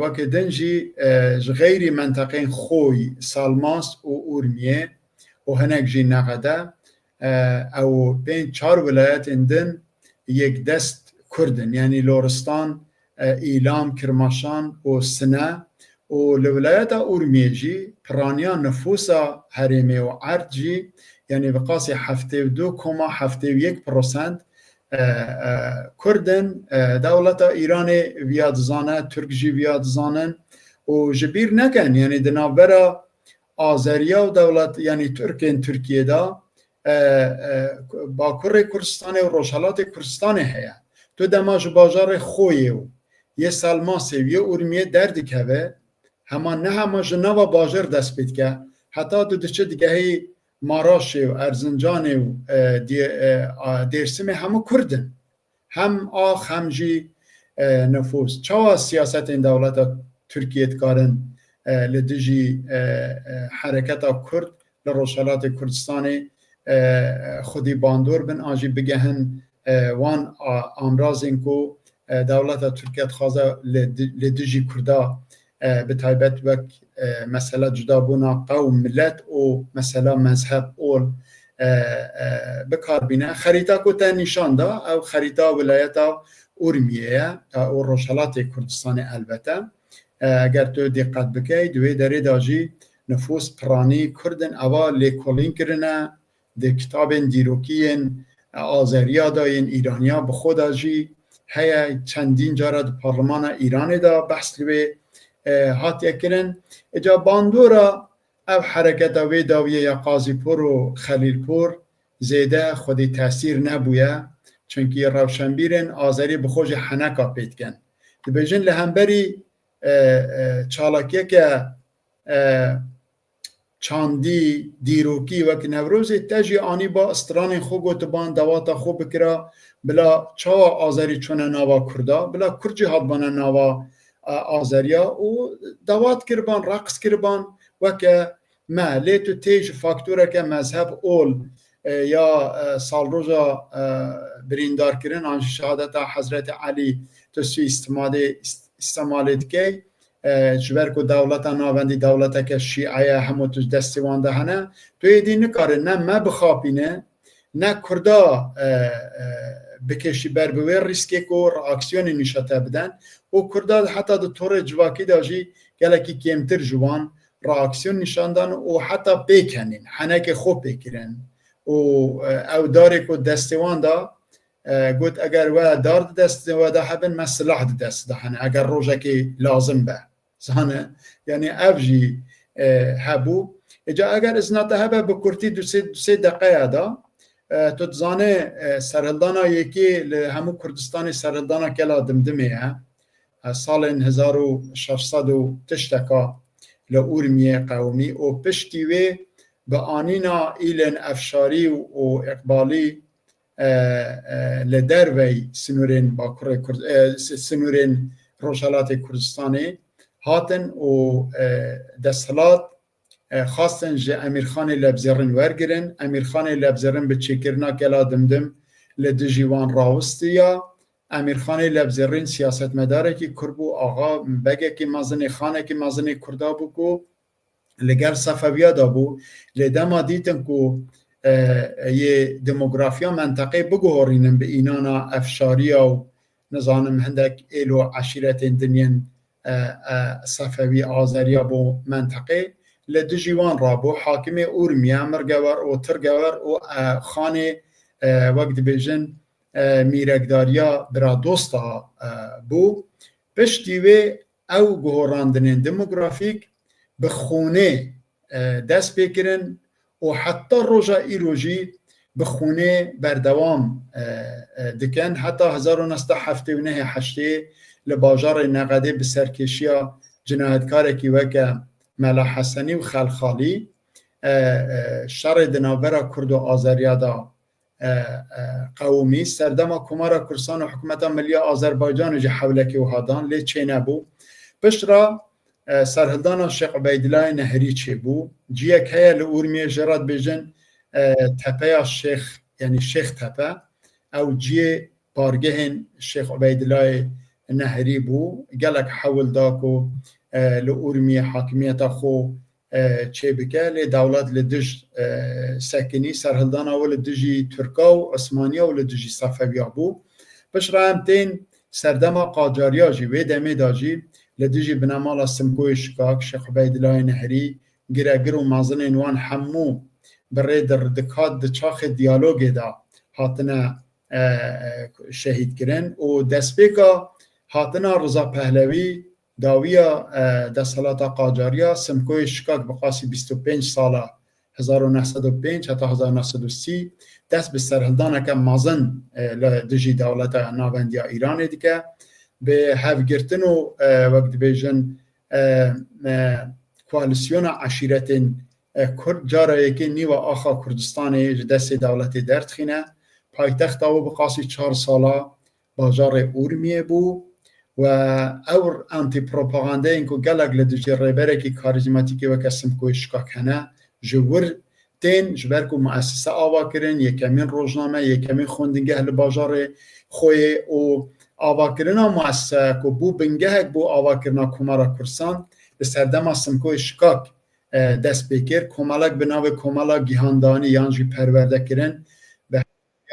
wekî din jî ji xêrî menteqeyên Xoy, Salmas û Urmiye û hinek jî neqede ew pênc çar wilayetên din yekdest Kurdin yani Loristan, İlam, Kirmaşan û Sine û li wilayeta Urmiye jî piraniya nüfusa herêmê û erd jî yani bi qasî 72,71% Kurdin dewleta Îranê viya dizane, Türk jî viya dizanin û ji bîr nekin yani di navbera Azeriya û dewlet yani Türkên Tirkiyê da Bakurê Kurdistanê û Rojhilatê Kurdistanê heye. Tu dema ji bajarê Xoyê û yê Salmasê û yê Urmiyê derdikeve hema ne hema ji nava bajar dest pê dike heta tu diçe digehê Maraşê û Erzincanê û Dêrsimê hemû Kurdin. Hem ax hem jî nüfus. Çawa siyasetên dewleta Tirkiye dikarin li dijî hereketa Kurd li Rojhilatê Kurdistanê xwedî bandor bin an jî bigehin wan amrazên ku dewleta Tirkiye dixwaze li dijî Kurda bi taybet wek mesela cudabûna qewm millet û mesela mezheb ol bikarbîne. Xerîta ku te nîşan da ew xerîta wilayeta Urmiye ye û Rojhilatê Kurdistanê elbette. Eger tu diqqet bikey di wê derê da jî nüfus piranî Kurdin eva lêkolîn kirine di kitabên dîrokîyên Azeriya da yên Îraniya bi xwe da jî heye çendîn cara di parlemana Îranê da behs li wê hatiye kirin. Îca bandora ev hereketa wê dawiye ya Qazîpur û Xelîlpur zêde xwedî tesîr nebûye çünkî rewşenbîrên Azerî bi xwe jî heneka pê dikin. Dibêjin li hemberî çalakiyeke çandî dîrokî wekî Newrozê te jî anî ba stranên xwe gotiban dewata xwe bikira bila çawa Azerî çûne nava Kurda bila Kurd jî hatbane nava Azeriya û dewat kiriban raqs kiriban weke me lê tu tê ji faktoreke mezheb ol ya salroja birîndarkirin an jî şehadeta Hezreti Elî tu sî îstemalê dikey ji ber ku dewleta navendî dewleteke şîeye hemû tu destê wan de hene tu êdî nikarin ne me bixapîne ne Kurda bikêşî ber bi wê rîskê ku reaksiyonê nîşete bidin û Kurda heta di torê civakî de jî gelekî kêmtir ji wan reaksiyon nîşandan û heta pêkenîn henekê xwe pêkirin û ew darê ku destê wan da got eger we dar di destê we de hebin me silah di dest de hene eger rojekê lazim be. زانه یعنی افجی هبو اجا اگر ازناته هبه بکرتی دو سه دقیقه دا تو تزانه سرهلدانا یکی همو کردستان سرهلدانا کلا دمدمه سال 1600 تشتکا لأورمیه قومی و پشتی وی به آنینا ایلن افشاری و اقبالی لدروی سنورین روشالات کردستانی هاتن و دستلات خواستن جه امیرخان لبزرین ورگرن امیرخان لبزرین به چکرنا کلا دمدم لدجیوان راوستیا امیرخان لبزرین سیاست مداره که کربو آقا بگه که مازن خانه که مازن کردا بو کو لگر صفویا دا بو لدما دیتن کو یه دموگرافیا منطقه بگوهارینن به اینانا افشاریا و نظانم هندک ایلو عشیرت دنین صفوی آذریا بو منطقه لدجیوان رابو حاکم اورمیا مرگور و ترگور و خانه وقت بیجن میرگداریا برا دوستا بو پشتی و او گوهراندن دموگرافیک به خونه دست بکرن و حتی روژا ایروژی به خونه بردوام دکن حتی 1978 لباجار نقده به سرکشیا جنایتکار کی وکه ملا حسنی و خلخالی شر دناورا کرد و آذریا دا قومی سردما کمارا کرسان و حکومت ملی آذربایجان جه حولکی و هادان لی چه نبو پشترا سرهلدان شیخ عبیدالله نهری چه بو جیه که لورمی جراد بیجن تپه شیخ یعنی شیخ تپه او جیه بارگهن شیخ عبیدالله نهری بو گلک حول داکو لورمی حاکمیت خو چه بکه لی دولت لدج سکنی سرهلدان اول دجی ترکا و عثمانیا و لدجی صفویا بو بشرا همتین سردما قاجاریا جی و دمی داجی لدجی بنامالا سمکوی شکاک شیخ عبیدالله نهری گرگر و مازن انوان حمو برای در دکات دچاخ دیالوگ دا هاتنا شهید کرن و دستبیکا هاتنا رضا پهلوی داویا دستالات قاجاریا سمکوی شکاک بقاسی 25 ساله 1905 حتی 1930 دست به سرهلدانه که مازن لدجی دولت ناوندیا ایران دیگه به هفگرتن و وقت بیجن کوالیسیون عشیرت کرد جاره که نیو آخا کردستان دست دولت درتخینه پایتخت او بقاسی 4 ساله باجار اورمیه بو و اور انتی پروپاگانده اینکو گلگ لدجی ریبره که کاریزماتیکی و کسم کوی شکاک هنه جور تین جبرکو مؤسسه آوا کرن یکمین روزنامه یکمین خوندنگه لباجار خوی و آوا کرنا مؤسسه کو بو بنگهک بو آوا کرنا کمارا کرسان به سردم سمکوی شکاک دست بکر کمالک بناو کمالا گیهاندانی یانجی پرورده کرن به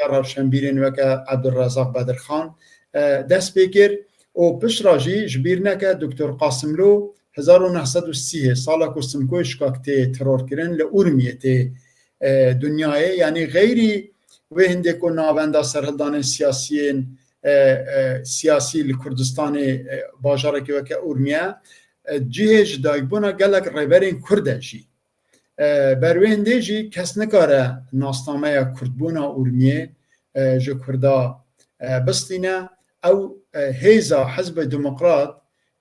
روشنبیرین وکه عبدالرزاق بدرخان دست بکر و پشراجی جبیر نکه دکتر قاسملو 1930 سالا که سمکوی شکاک تی ترور کرن لأورمیه تی دنیای یعنی غیری و هنده که ناونده سرهلدان سیاسی لکردستان باجاره که وکه اورمیه جیهش دایبونا گلک ریبرین کرده جی بروی هنده جی کس نکاره ناستامه کردبونا اورمیه جو کرده بستینه او هیزا حزب دموکرات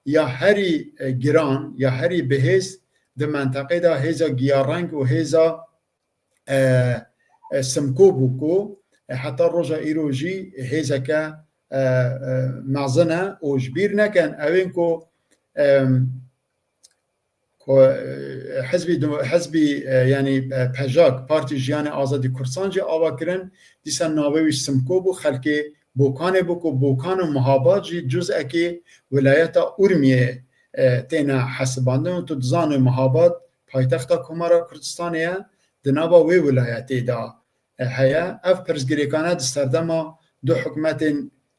یا هری گران یا هری بهز ده منطقه دا هیزا گیارنگ و هیزا سمکو بوکو حتی روژا ایروژی هیزا که مازنه و جبیر نکن اوین که حزبی یعنی پژاک پارتی جیان آزادی کردستان جی آوا کرن دیسان ناویش سمکو بو خلکی بوکان بوکو بوکان و محابات جی جزء که ولایت اورمیه تینا حسباندن و تو دزان محابات پایتخت کمارا کردستانیه دنابا وی ولایتی دا هیا اف پرزگریکانه دستردما دو حکومت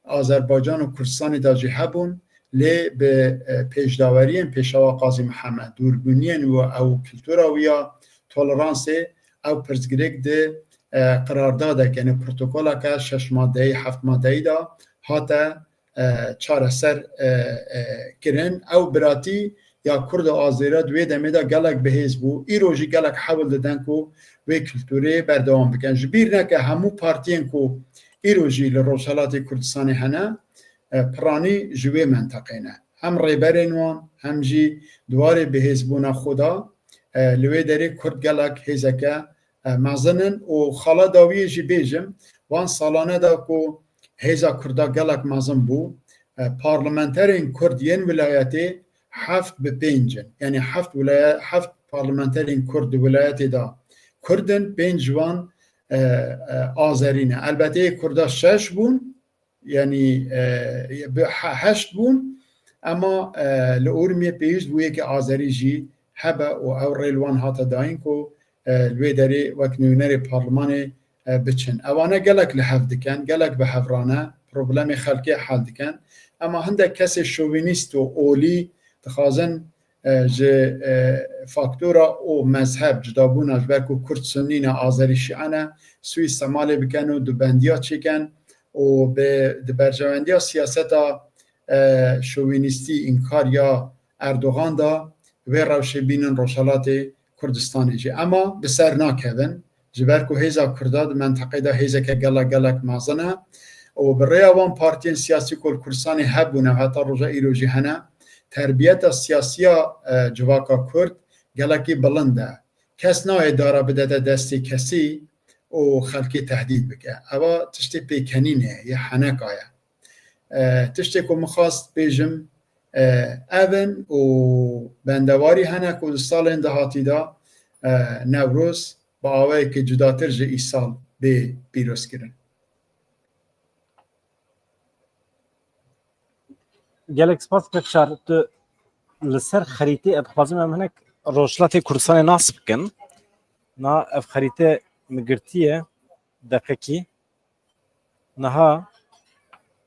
آذربایجان و کردستان دا جی هبون لی به پیشداورین پیشوا قاضی محمد دوربونین و او کلتورا ویا تولرانسی او پرزگریک ده قرارداد یعنی پروتکل که 6 ماده 7 ماده دا هاته چاره سر کرن او براتی یا کرد آزیرا دوی دمیدا گلک بهیز بو ایروجی گلک حول دادن کو و کلتوری بردوام بکن جبیر نکه همو پارتین کو ایروجی لروشالات کردستان هنه پرانی جوی منطقه نه هم ریبرین وان هم جی دوار بهیز بونا خدا لوی داری کرد گلک هیزکه مزنن و خالا داوی جی بیجم وان سالانه دا کو هیزا کردا گلک مزن بو پارلمانترین کردین ولایتی 7 به 5 یعنی 7 ولایت 7 پارلمانترین کرد ولایتی دا کردن 5 وان آذرینه البته کردا 6 بون یعنی 8 بون اما لورمی پیش بویه که آذری جی هبه و او ریلوان هاتا داین کو لوی داری وقت نوینر پارلمان بچن اوانه گلک لحف دکن گلک به حفرانه پروبلم خلقی حل دکن اما هنده کسی شوینیست و اولی تخازن جه فاکتورا او مذهب جدابون اجبرکو کرد سنین آذری شیعانه سوی استعمال بکن و دو بندیا چکن و به برجواندیا سیاستا شوینیستی انکار یا اردوغان دا و روشه بینن روشالات کردستانی جی اما بسر ناکهون جبرکو هیزا کرداد منطقه دا هیزا که گلک مازنه و برای وان پارتین سیاسی کل کردستانی هبونه حتی رجا ایروجی هنه تربیت سیاسی جواکا کرد گلکی بلنده کس نای داره بده دستی کسی و خلقی تهدید بکه اما تشتی پیکنینه یه حنک آیا تشتی که مخواست بیجم اون و بندواری هنک و سال دهاتی دا نوروز با آوه که جداتر جه ای سال به پیروز کرن گلک سپاس بکشار تو لسر خریطه ادخوازم هم هنک روشلات کردستان ناس بکن نا اف خریطه مگرتیه دقیقی نها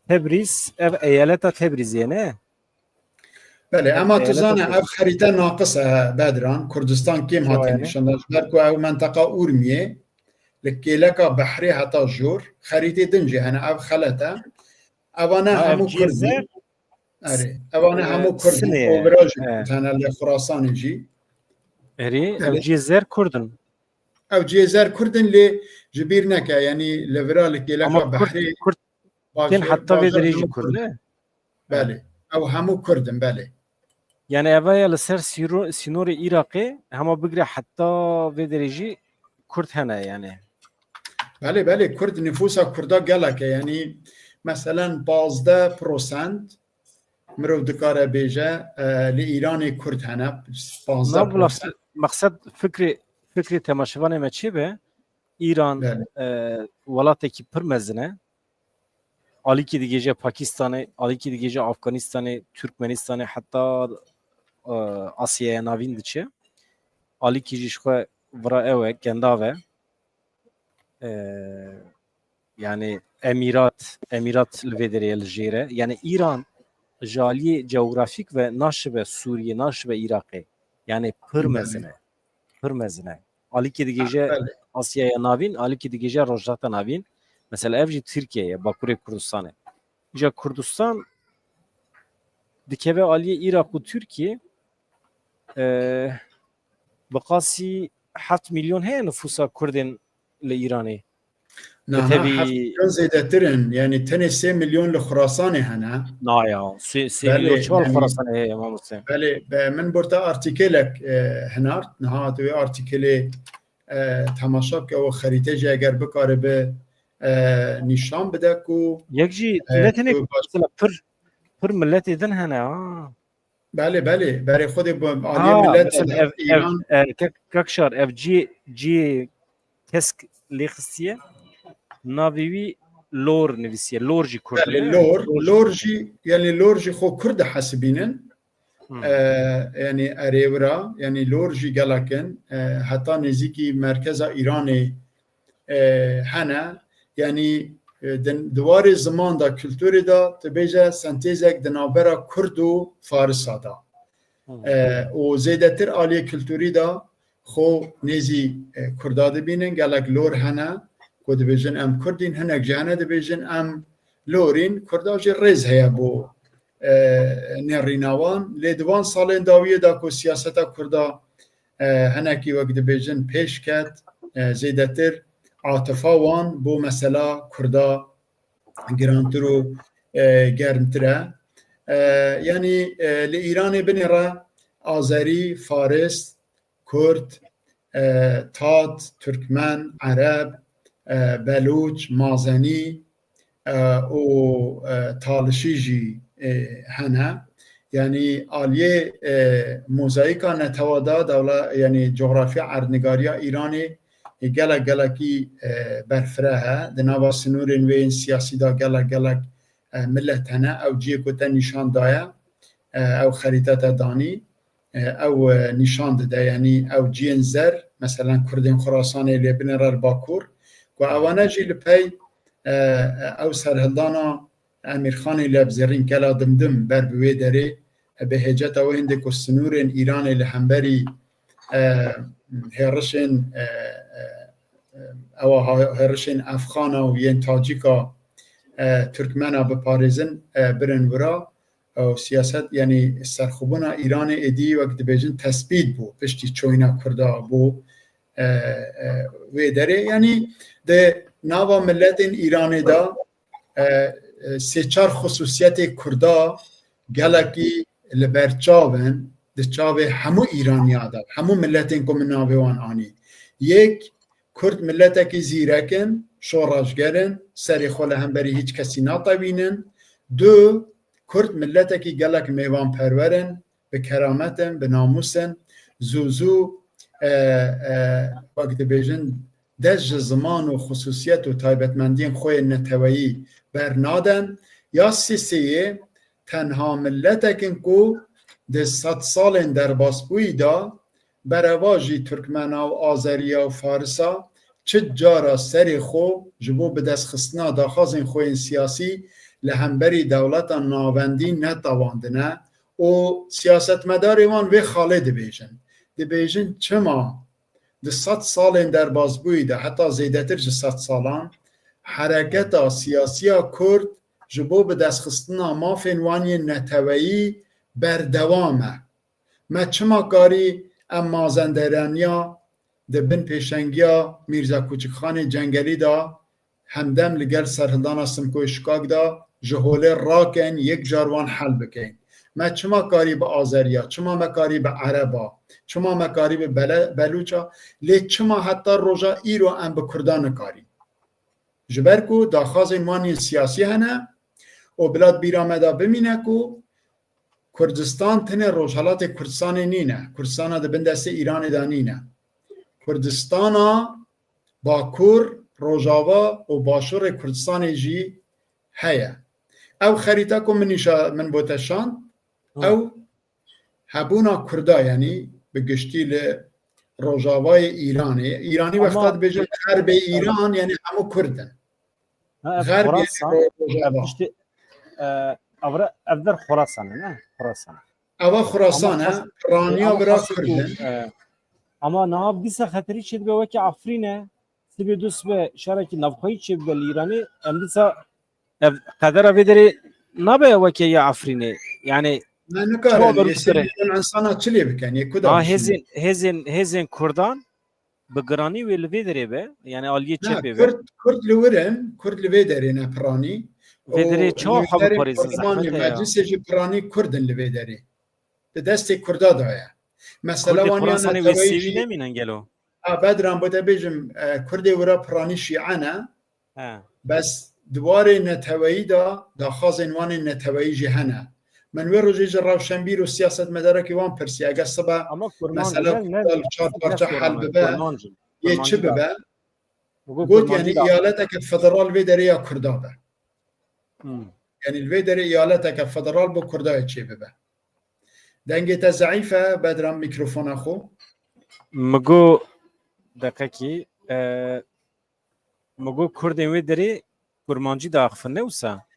تبریز اف ایالتا تبریزیه نه بله اما تزانه اف خریطه ناقصه بدران کردستان کیم هاتی نشانده برکو او منطقه اورمیه لکیلکا بحری حتا جور خریطه دنجی هنه اف خلطه اوانه همو کردی اره اوانه همو کردی اوبراجی تنه لخراسانی جی اری او جیزر کردن او جیزر کردن لی جبیر نکه یعنی لورا لکیلکا بحری کردن حتی به دریجی کرده بله او همو کردن بله يعني أبايا لسر سينور إيراقي هما بقرا حتى في درجة كرد هنا يعني بله كرد نفوسها كردا قالك يعني مثلا 15% مرو دكاره بيجا لإيراني كرد هنا 15% مقصد فكري تماشوانه ما چه به ایران ولاتی که پر مزنه عالی که دیگه جا پاکستانه عالی که دیگه جا افغانستانه ترکمنستانه حتی آسیای ناوین دچه عالی که جیش خو ورا اوه گنداوه yani emirat lvederiye ljere yani İran jali coğrafik ve naşbe Suriye naşbe Irak'e yani pırmezine ali ki gece Asya'ya navin ali ki gece Rojata navin mesela evci Türkiye'ye Bakure Kurdistan'e ja Kurdistan dikeve aliye Irak ve Türkiye bakasi 7 milyon he nüfusa Kurdin le İran'e نعم 7 زيادة ترن يعني تاني 3 مليون لخراساني هنا نايا 3 مليون شوال خراساني هي امام حسين بله من برتا ارتيكلك هنار نها تو ارتيكلي تماشا که و خریطه جا اگر بکاره به نشان بده کو یکجی تلاتنه مثلا پر ملت ایدن هنا بله برای خود عالی ملت ایران ککشار اف جی کسک لیخستیه ناویوی لور نویسیه لورجی کرده لورجی یعنی لورجی خو کرد حسبینن یعنی اریورا یعنی لورجی گلکن حتی نزدیکی مرکز ایران هنه یعنی دوار زمان دا کلتوری دا تبیجه سنتیزک دنابرا کرد و فارسا دا و زیده تر آلی کلتوری دا خو نزی کرداده بینن گلک لور هنه که دبیجن ام کردین هنک جهنه دبیجن ام لورین کرداج ریز هیا بو نێڕیناوان لێ دوان ساڵێن داویەدا کۆ سیاسەتە کووردا هەنێکی وەک دەبێژن پێشکەت زێدەتر عاتفاوان بۆ مەسەلا کووردا گرانتر و گەرمترە یعنی لە ئیرانێ بنێڕە ئازەری فارس کورد تات تورکمەن عەرەب بەلوچ مازەنی و تاڵشیژی هەنە یعنی ئالیێ مۆزاییکا نەتەوادا دەوڵە یعنی جغرافیا عەرنگاریە ئیرانێ gelek gelekî berfireh he di nava sinûrên wê yên siyasî da gelek gelek millet hene ew ciyê ku te nîşan daye ew xerîte te danî ew nîşan dide yanî ew ciyên zer meselen Kurdên Xurasanê lê binêre Bakur ku ewane jî li pey ew serhildana Emirxanê lê bizêrîn gela dimdim ber bi wê derê bi hêceta wê hindê ku sinûrên Îranê li hemberî هێڕشên ئەوە هێڕشên ئەفغانە و یەن تاجیکا تورکمەنە بپارێزن برن ورا سیاست یعنی سەرخوبوونا ئیرانê êdî وەک dibêjin tespît bû piştî çoyna Kurda bû wê derê yanî di nava milletên Îranê da sêçar xusûsiyetê Kurda gelekî li ber çavin di çavê hemû Îraniya da hemû milletên ku min navê wan anî yek Kurd milletekî zîrekin şoreşgerin serê xwe li hemberî hiç kesî natewînin du Kurd milletekî gelek mêvanperwerin bi kerametin bi namûsin zû zû wek dibêjin dest ji ziman û xusûsiyet û taybetmendiyên xwe yên neteweyî bernadin ya sîseyê tenha milletekin ku di sed salên derbasbûyî da bereva jî Türkmena û Azeriya û Farisa çi cara serê xwe ji bo bi destxistina daxwazên xwe yên siyasî li hemberî dewleta navendî netewandine û siyasetmedarê wan vê xalê dibêjin dibêjin çima di sed salên derbasbûyî de heta zêdetir ji sed salan hereketa siyasiya Kurd ji bo bi destxistina mafên wan yên neteweyî berdewam e me çima karî em mazenderaniya di bin pêşengiya Mîrza Kûçikxanê Cengelî da hemdem li gel serhildana Simkoyê Şikak da ji holê rakin yek car wan hel bikin me çima karî bi Azeriya çima me karî bi Ereba çima me karî bi Belûça lê çima heta roja îro em bi Kurda nikarî ji ber ku daxwazên wan yên siyasî hene û bilad bîra me da bimîne ku Kurdistan tenê Rojhilatê Kurdistanê nîne Kurdistana di bin destê Îranê da nîne Kurdistana Bakur Rojava û Başûrê Kurdistanê jî heye ew xerîte ku min bo te şand ew hebûna Kurda yanî bi giştî li Rojavayê Îranê Îranî wexta dibêje Xerbê Îran yanî hemû Kurdin Xerbê Rojava ev der Xorasan ne Xorasan ewa Xurasan e raniya bira Kurdin ama nav dîsa xeterî çê dibe wekî Afrîne sibê du sibe şarekî navxwayî çê bibe li Îranê em dîsa ev qedera vê derê nabe wekî ya Afrînê yani me nikarin insana çi lê bikin yê ku da hêzên Kurdan bi giranî wê li vê derê be yani aliyê çê pê be Kurd li wirin Kurd li vê derê ne piranî vê derê çawa hev parêzin zehmet ya meclisê jî piranî Kurdin li vê derê di destê Kurda da ye mesela Xurasanê wê sêvî nemînin gelo bedran bo te bêjim Kurdê wira piranî şîe ne bes diwarê neteweyî da daxwazên wan ên neteweyî jî hene min wê rojê ji rewşenbîr û siyasetmedarekî wan pirsiye eger sibe mesela çar parça hel bibe yê çi bibe got yanî îyaleteke federal vê derê ya Kurda be yanî li vê derê îyaleteke federal bi Kurdayê çê bibe dengê te zeîf e bedran mîkrofona xwe min got deqekî min got Kurdên wê derê kurmancî diaxivin ne wisa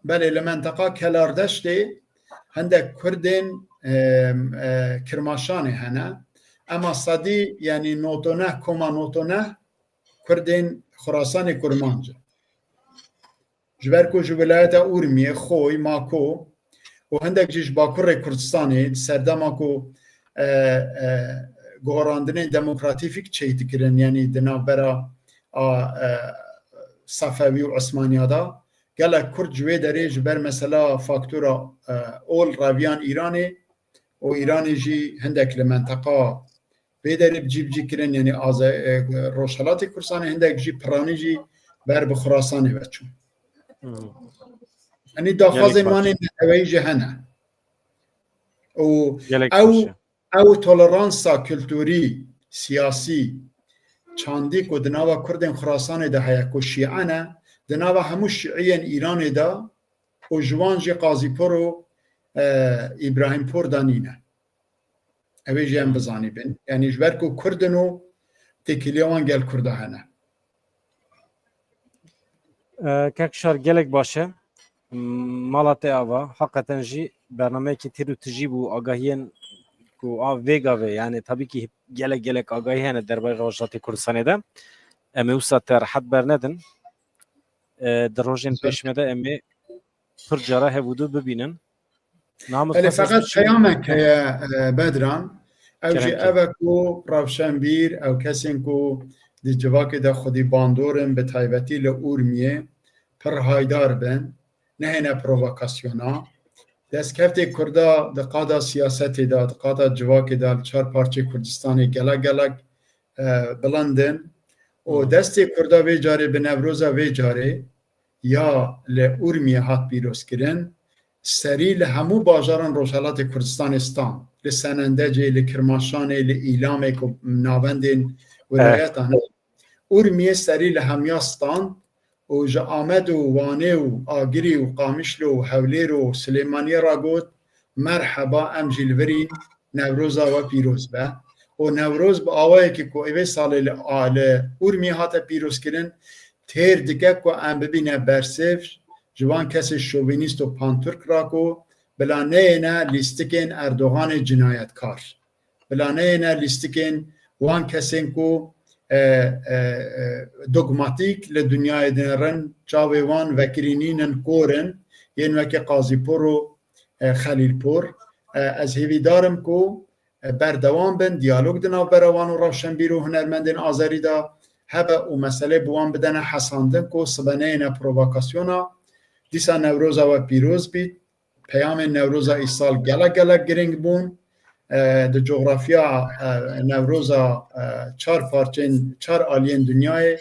belê li menteqa Kelardeştê hindek Kurdên Kirmaşanê hene ema sedî yanî notoneh koma notoneh Kurdên Xurasanê kurmanc جبرکو جو ولایت اورمیه خوی ماکو و هندک جیش باکور کردستانی سردماکو گوراندن دموکراتیک چیت کرن یعنی دنابرا صفوی و عثمانیا دا گلک کرد جوی داره جبر مثلا فاکتورا اول راویان ایرانی و ایرانی جی هندک لمنطقه بیداری بجی کرن یعنی روشالات کردستانی هندک جی پرانی جی بر بخراسانی بچون یعنی داخوازن وانی نتوی جهنه او تولرانسا کلتوری سیاسی چاندی که دناوا کردن خراسان ده هیا که شیعانه دناوا همو شیعین ایران ده و جوانجی قاضی پور و ابراهیم پور دانینه اوی جی هم بزانی بین یعنی جبر که کردنو تکیلیوان گل کرده هنه ککشار گلک باشه مالات آوا حقیقتا جی برنامه که تیرو تجیبو آگاهین کو آ ویگاوه یعنی طبیعی که گلک آگاهی هنه در بای روشات کردستانی ده امی وسا تر حد برندن در روشن پیشمده امی پر جاره هبودو ببینن ولی فقط پیامه که بدران او جی اوه کو روشنبیر او کسین کو دی جواک ده خودی باندورن به تایبتی لورمیه پر هایدار بن نه هنه پرووکاسیونا دست کفتی کرده دقادا سیاستی دا دقادا جواکی دا چار پارچه کردستانی گلک بلندن و دستی کرده وی جاره به نوروزا وی جاره یا لورمیه هات بیروز کرن سری لهمو باجاران روشالات کردستان استان لسنندجه لکرماشانه لإیلامه که ناوندین ولایتان ورمیه سری لهمیاستان و جا آمد و وانه و آگری و قامشلو و حولیر و سلیمانی را گوت مرحبا ام جلورین نوروزا و پیروز به و نوروز با آوائه که که ایوه سال ورمیه هاتا پیروز کرن تیر دکه که ام ببینه برسف جوان کسی شوینیست و پانترک را که بلا نه لیستکن اردوغان جنایتکار بلا نه لیستکن وان کسی که دوگماتیک لدنیای دنرن چاویوان وکرینینن کورن ین وکی قاضی پور و خلیل پور از هیوی دارم که بردوان بن دیالوگ دنا بروان و روشنبیر و هنرمندین آذری دا هبه و مسئله بوان بدن حساندن که سبنه این پرووکاسیونا دیسا نوروزا و پیروز بید پیام نوروزا ای سال گلک گرنگ بون د جغرافیا نوروزا چار آلین دنیای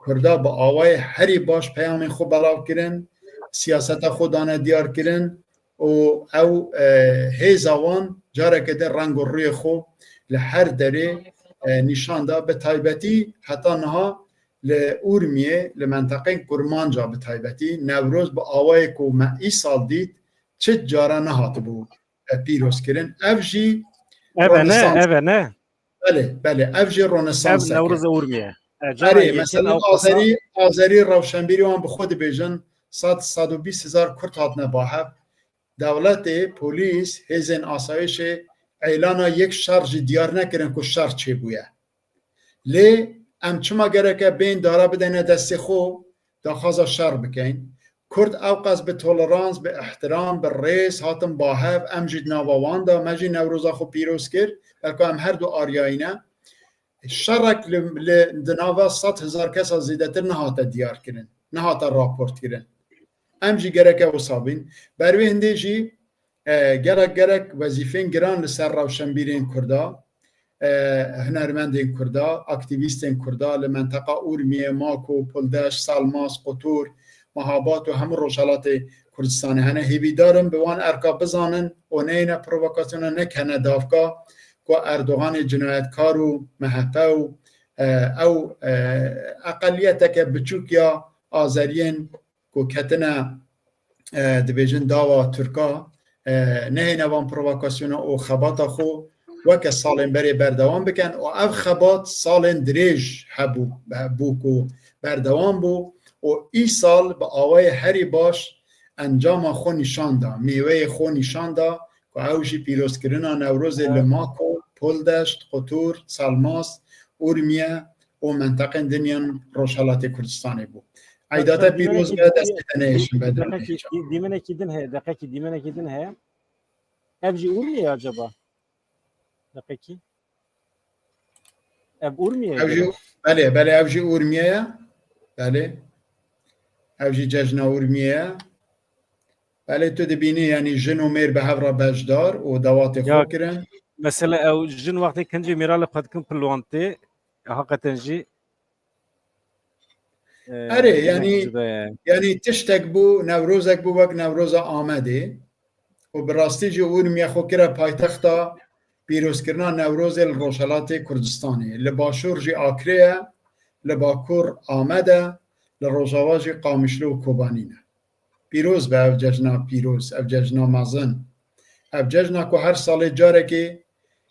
کرده با آوای هری باش پیام خوب بلاو کرن سیاست خودانه دیار کرن و او هیزاوان جاره که در رنگ و روی خوب لحر داره نشان ده به تایبتی حتی نها لورمیه لمنطقه کرمانجا به تایبتی نوروز با آوای که من ای سال دید چه جاره نهات بود پیروز کرن افجی نه بله افجی رونسانس نوروز اورمیه مثلا آذری روشنبیری وان به خود بیجن 120,000 کرد هات نباهب دولت پولیس هزین آسایش اعلان یک شرج دیار نکرن که شرج چه بویه لی ام چما گره که بین داره بدنه دست خو داخوازا شر بکن کرد اوقاز به تولرانس به احترام به ریس هاتم باهف ام جید ناوان دا مجی نوروزا خو پیروز کرد بلکه ام هر دو آریایینه شرک لدناوا 100,000 کسا زیدتر نهاتا دیار کرن نهاتا راپورت کرن ام جی گره که وصابین بروی هنده جی گرک وظیفین گران لسر روشنبیرین کرده هنرمندین کرده اکتیویستین کرده لمنطقه اورمیه ماکو پلدش سالماس قطور مهابات و همون روشالات کردستان هنه هیوی دارم به وان ارکا بزانن و نه پرووکاسیون نکنه دافکا که اردوغان جنایتکار و مهپه و او اقلیت که بچوکیا آذرین که کتنه دیویژن داوا ترکا نه نوان پرووکاسیون و خباتا خو وکه سالن بری بردوام بکن و او خبات سالن دریج بو که بردوام بو و ای سال با آوای هری باش انجام خو نشان دا میوه خو نشان دا که اوشی پیروز کرنا نوروز لماکو پلدشت قطور سالماس اورمیه و منطقه دنیان روشالات کردستانی بود عیدات پیروز به دست تنهشون بدرانه هیچ. دیمنه کدین هه دقیقی دیمنه کدین هه evji urmiye acaba daqiki ev urmiye اوجی بله اوجی اورمیه بله اوجی جشن اورمیه بله تو دبینی یعنی جن و میر به هفرا بجدار و دوات ya خو کرن mesela ev jin vakti kinci miral qadkin pilwante hakikaten jî اره hinek یعنی juda ye یعنی تشتک بو نوروزک بو وک نوروز آمده و براستی جو اورمیه خو کرا پایتختا پیروز کرنا نوروز الروشالات کردستانی لباشور جی آکریه لباکور آمده لروجاوا جی قامشلو و کوبانینه پیروز به او ججنا پیروز او ججنا مازن او ججنا که هر سال جاره که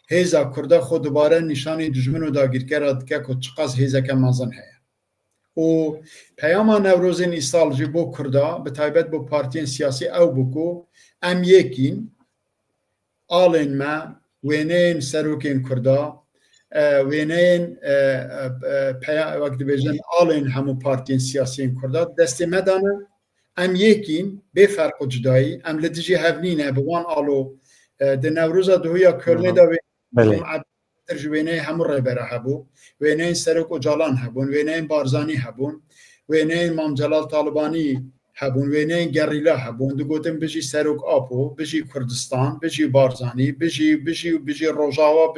هیزا کرده خود دوباره نشانی دجمن و داگیر کرد که چقدر هیزا که مازن هست و پیام نوروز این سال جی بو کرده به تایبت بو پارتین سیاسی او بکو ام یکین آلین ما وینین سروکین کرده وینین وقت بیجن آلین همو پارتین سیاسی کرده دستی مدانه ام یکین به فرق و جدایی ام لدیجی هفنینه بوان آلو ده نوروز دویا کلنه دا bele ترجوینه همو ریبره هبو وینه سرک و جالان هبون وینه بارزانی هبون وینه امام جلال طالبانی هبون وینه گریلا هبون دو گوتن بجی سرک آپو بجی کردستان بجی بارزانی بجی روجاوا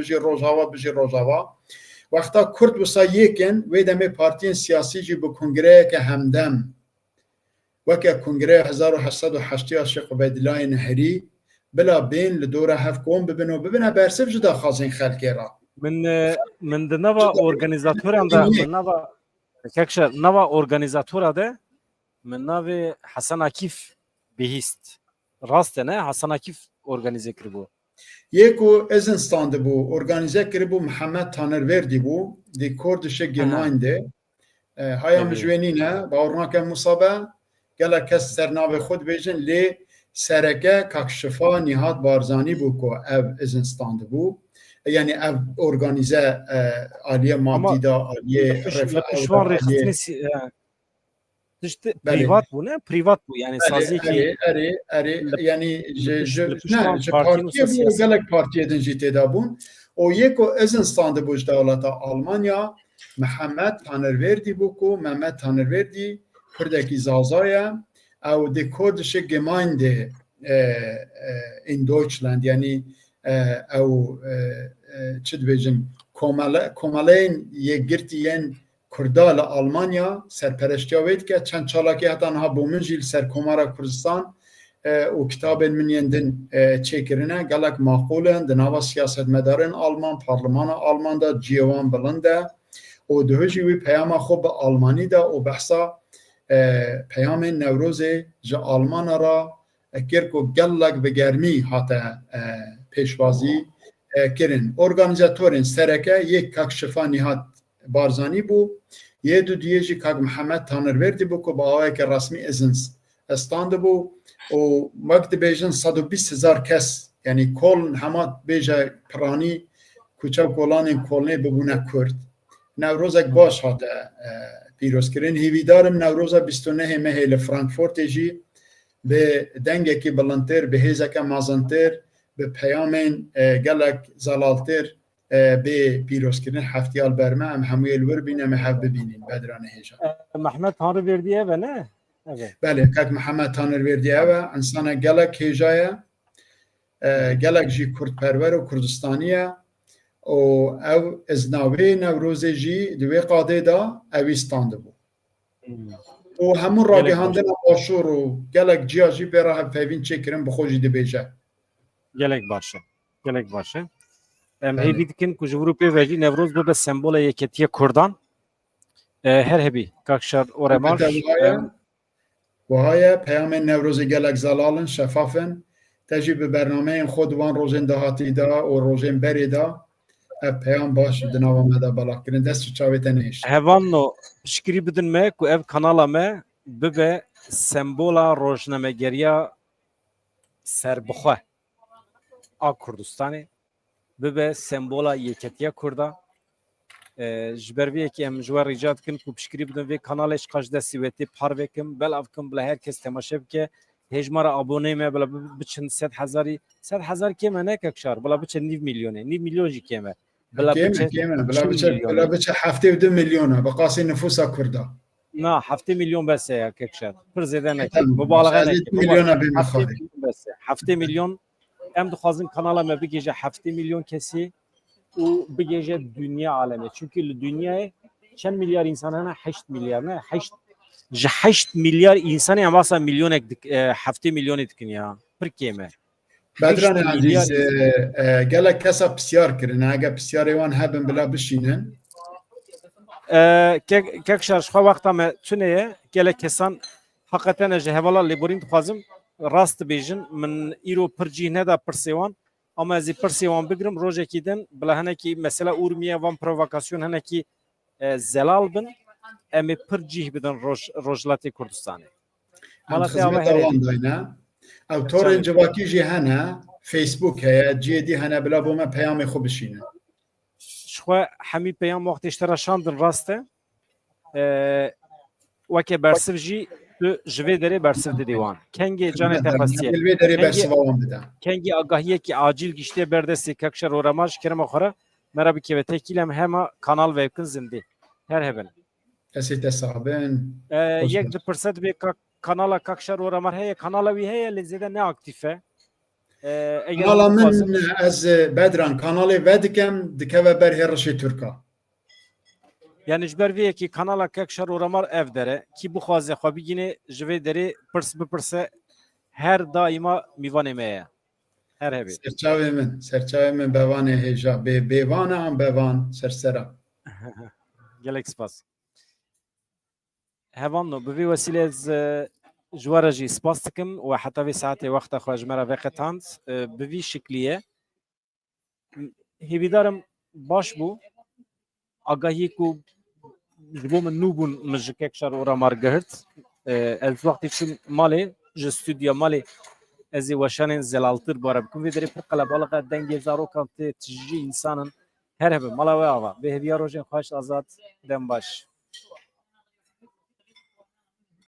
وقتا کرد وسا یکن ویدمه پارتین سیاسی جی بو کنگره که همدم وکه کنگره 1880 شیخ عبیدالله نهری بلا بین لدوره هف کون ببینه برسف جدا خازین خلقی را من de nava organizatoran da min nava kekşe nava organizatora de min navê Hasan Akif bihîst rast e ne Hasan Akif organize kiribo یکو ازن ستانده بو ارگانیزه کری بو محمد تانروردی بو دی کردشه گمانده هایا Evet. مجوینینه با ارناک مصابه گله کس سرناو خود بیجن لی سرکه کاکشفا نهاد بارزانی بو که او ازن ستانده بو یعنی او ارگانیزه آلیه مادی دا آلیه رفع او دا Pişvan آلیه rexistini işte بله privat bu ne privat bu yani sazi ki اره یعنی نه pişvan جه partinin پارتیه بو siyasi گلک پارتیه دن جیته دا بون او یکو ازن ستانده بوش دولتا آلمانیا محمد تانروردی بو کو محمد تانروردی کردکی زازایا او دی کردش گماینده این دویچلند یعنی او چه بیجن کومالین یک گرتین کردال آلمانیا سرپرشتیا وید که چند چالاکی حتی نها بومن جیل سرکومارا کردستان و کتاب من یندن چکرینه گلک معقولن دناوا سیاست مدارن آلمان پارلمان آلمان دا جیوان بلنده و دهجی وی پیام خوب آلمانی دا و بحثا پیام نوروز جا آلمان را کرکو گلک بگرمی حتی پیشوازی کرن ارگانیزاتورین سرکه یک کاکشفا نهاد بارزانی بو یه دو دیجی کاک محمد تانروردی بو که با آوه که رسمی ازنس استانده بو و وقت بیجن 120,000 کس یعنی کل همه بیجه پرانی کوچه کلان کلنه ببونه کرد نوروزک باش هاته پیروز کرن هیویدارم نوروز 29 مهی لفرانکفورت جی به دنگه که بلندتر به هیزه مازنتر به پیامین گلک زلالتر به پیروز کردن هفتیال برمه هم هموی الور بینه محب ببینین بدرانه هیجا Mehmet Tanrıverdi'ye ve ne? Evet. بله کک محمد تانروردیه و انسان گلک هیجایه گلک جی کرد پرور و کردستانیه و او ازناوی نوروز جی دوی قاده دا اویستانده بود و همون را گهاندن باشور و گلک جیا جی برا پیوین چکرن بخوشی دی بیجه Gelek başı. Gelek başı. Heybi dikin ku ji Avrupê vejî Newroz bibe sembola yeketiya Kurdan. Her hebî kakşar oremaş. وهاي پیام نوروز گلک زلالن شفافن تجی به برنامه خود وان روزن دهاتی دا و روزن بری دا پیام باش دناوا مدا بالا کرن دست چاویت نیش Hevanno şikri bidin me ku ev kanala me bibe sembola rojnamegeriya serbixwe a Kurdistanê bibe sembola yeketiya Kurda ji ber vê yekê em ji we rica dikin ku piştgirî bidin vê kanalê ji qas destî wê tê par vekim belav bikim bila herkes temaşe bike hêjmara aboneyê me bila biçin 100,000 100,000 kêm neke kişar bila biçe 9 milyonê 9 milyon jî kêm e bila biçe بلا بچه هفته و 2 میلیونه بقاسی نفوس کرده na heftê milyon bes e ya kekşar pir zêde neke Tamam. mübalağe Az neke 2 milyona bir heftê mixari. milyon bes e heftê milyon em dixwazin kanala me bigêje heftê milyon kesî û bigêje dünya alemê çünkü li dünyayê çend milyar insan hene 8 milyar ne 8 ji 8 milyar insanê em vasa milyonek dik heftê milyonê dikin ya pir kêm e بدران 8 عزیز milyar گلک کسا پسیار کرن اگه پسیاری وان هبن بلا بشینن kekşar şu vakta me tüneye gelek kesan hakikaten ji hevala lêborîn dixwazim rast dibêjin min îro pir cih neda pirsêwan ama ez ê pirsêwan bigirim rojekî din bila hinekî mesela urmiye van provokasyon hinekî zelal bin em ê pir cih bidin Rojhilatê Kurdistanê هم Malatya خدمت ve herêdî آوان داینه او تورن جواکی جی هنه فیسبوک هیا جیدی هنه بلا بومه پیام خو بشینه şxwe hemî peyam wextê ji te re şandin rast e weke bersiv jî tu ji vê derê bersiv didî wan kengê canê te xwestiye الوی داری برسی وان بده kengî agahiyekî acil giştiye berdestê kekşer oramaj kerema xwe re me re bikeve tekîlem hema kanal vevkin zindî her hebin کسی تصابن yek dipirse dibê kanala kekşer oramar heye kanala wî heye lê zêde ne aktif e کانالا من از بدران کانالی ودکم دکه بر هرشی ترکا yani ji ber vê yekî kanala kekşer oramar ev dere kî bixwaze xwe bigîne ji vê derê pirs bipirse her daîma mîvanê me ye her hebê سرچاوی من بوان هیجا بیوان هم بوان سرسرا gelek spas hevanno bi vê wesilê ez ji we re jî spas dikim û heta vê saetê wexta xwe ji me re veqetand bi vî şikliyê hêvîdarim baş bû agahiyê ku ji bo min nû bûn min ji kekşer oramar girt ez wextê çûm malê ji stûdya malê ez ê weşanên zelaltir bara bikim vê derê pir qelebalix e dengê zarokan tê tijî insanin her hebin mala we ava vê heviya rojên xweş azad dem baş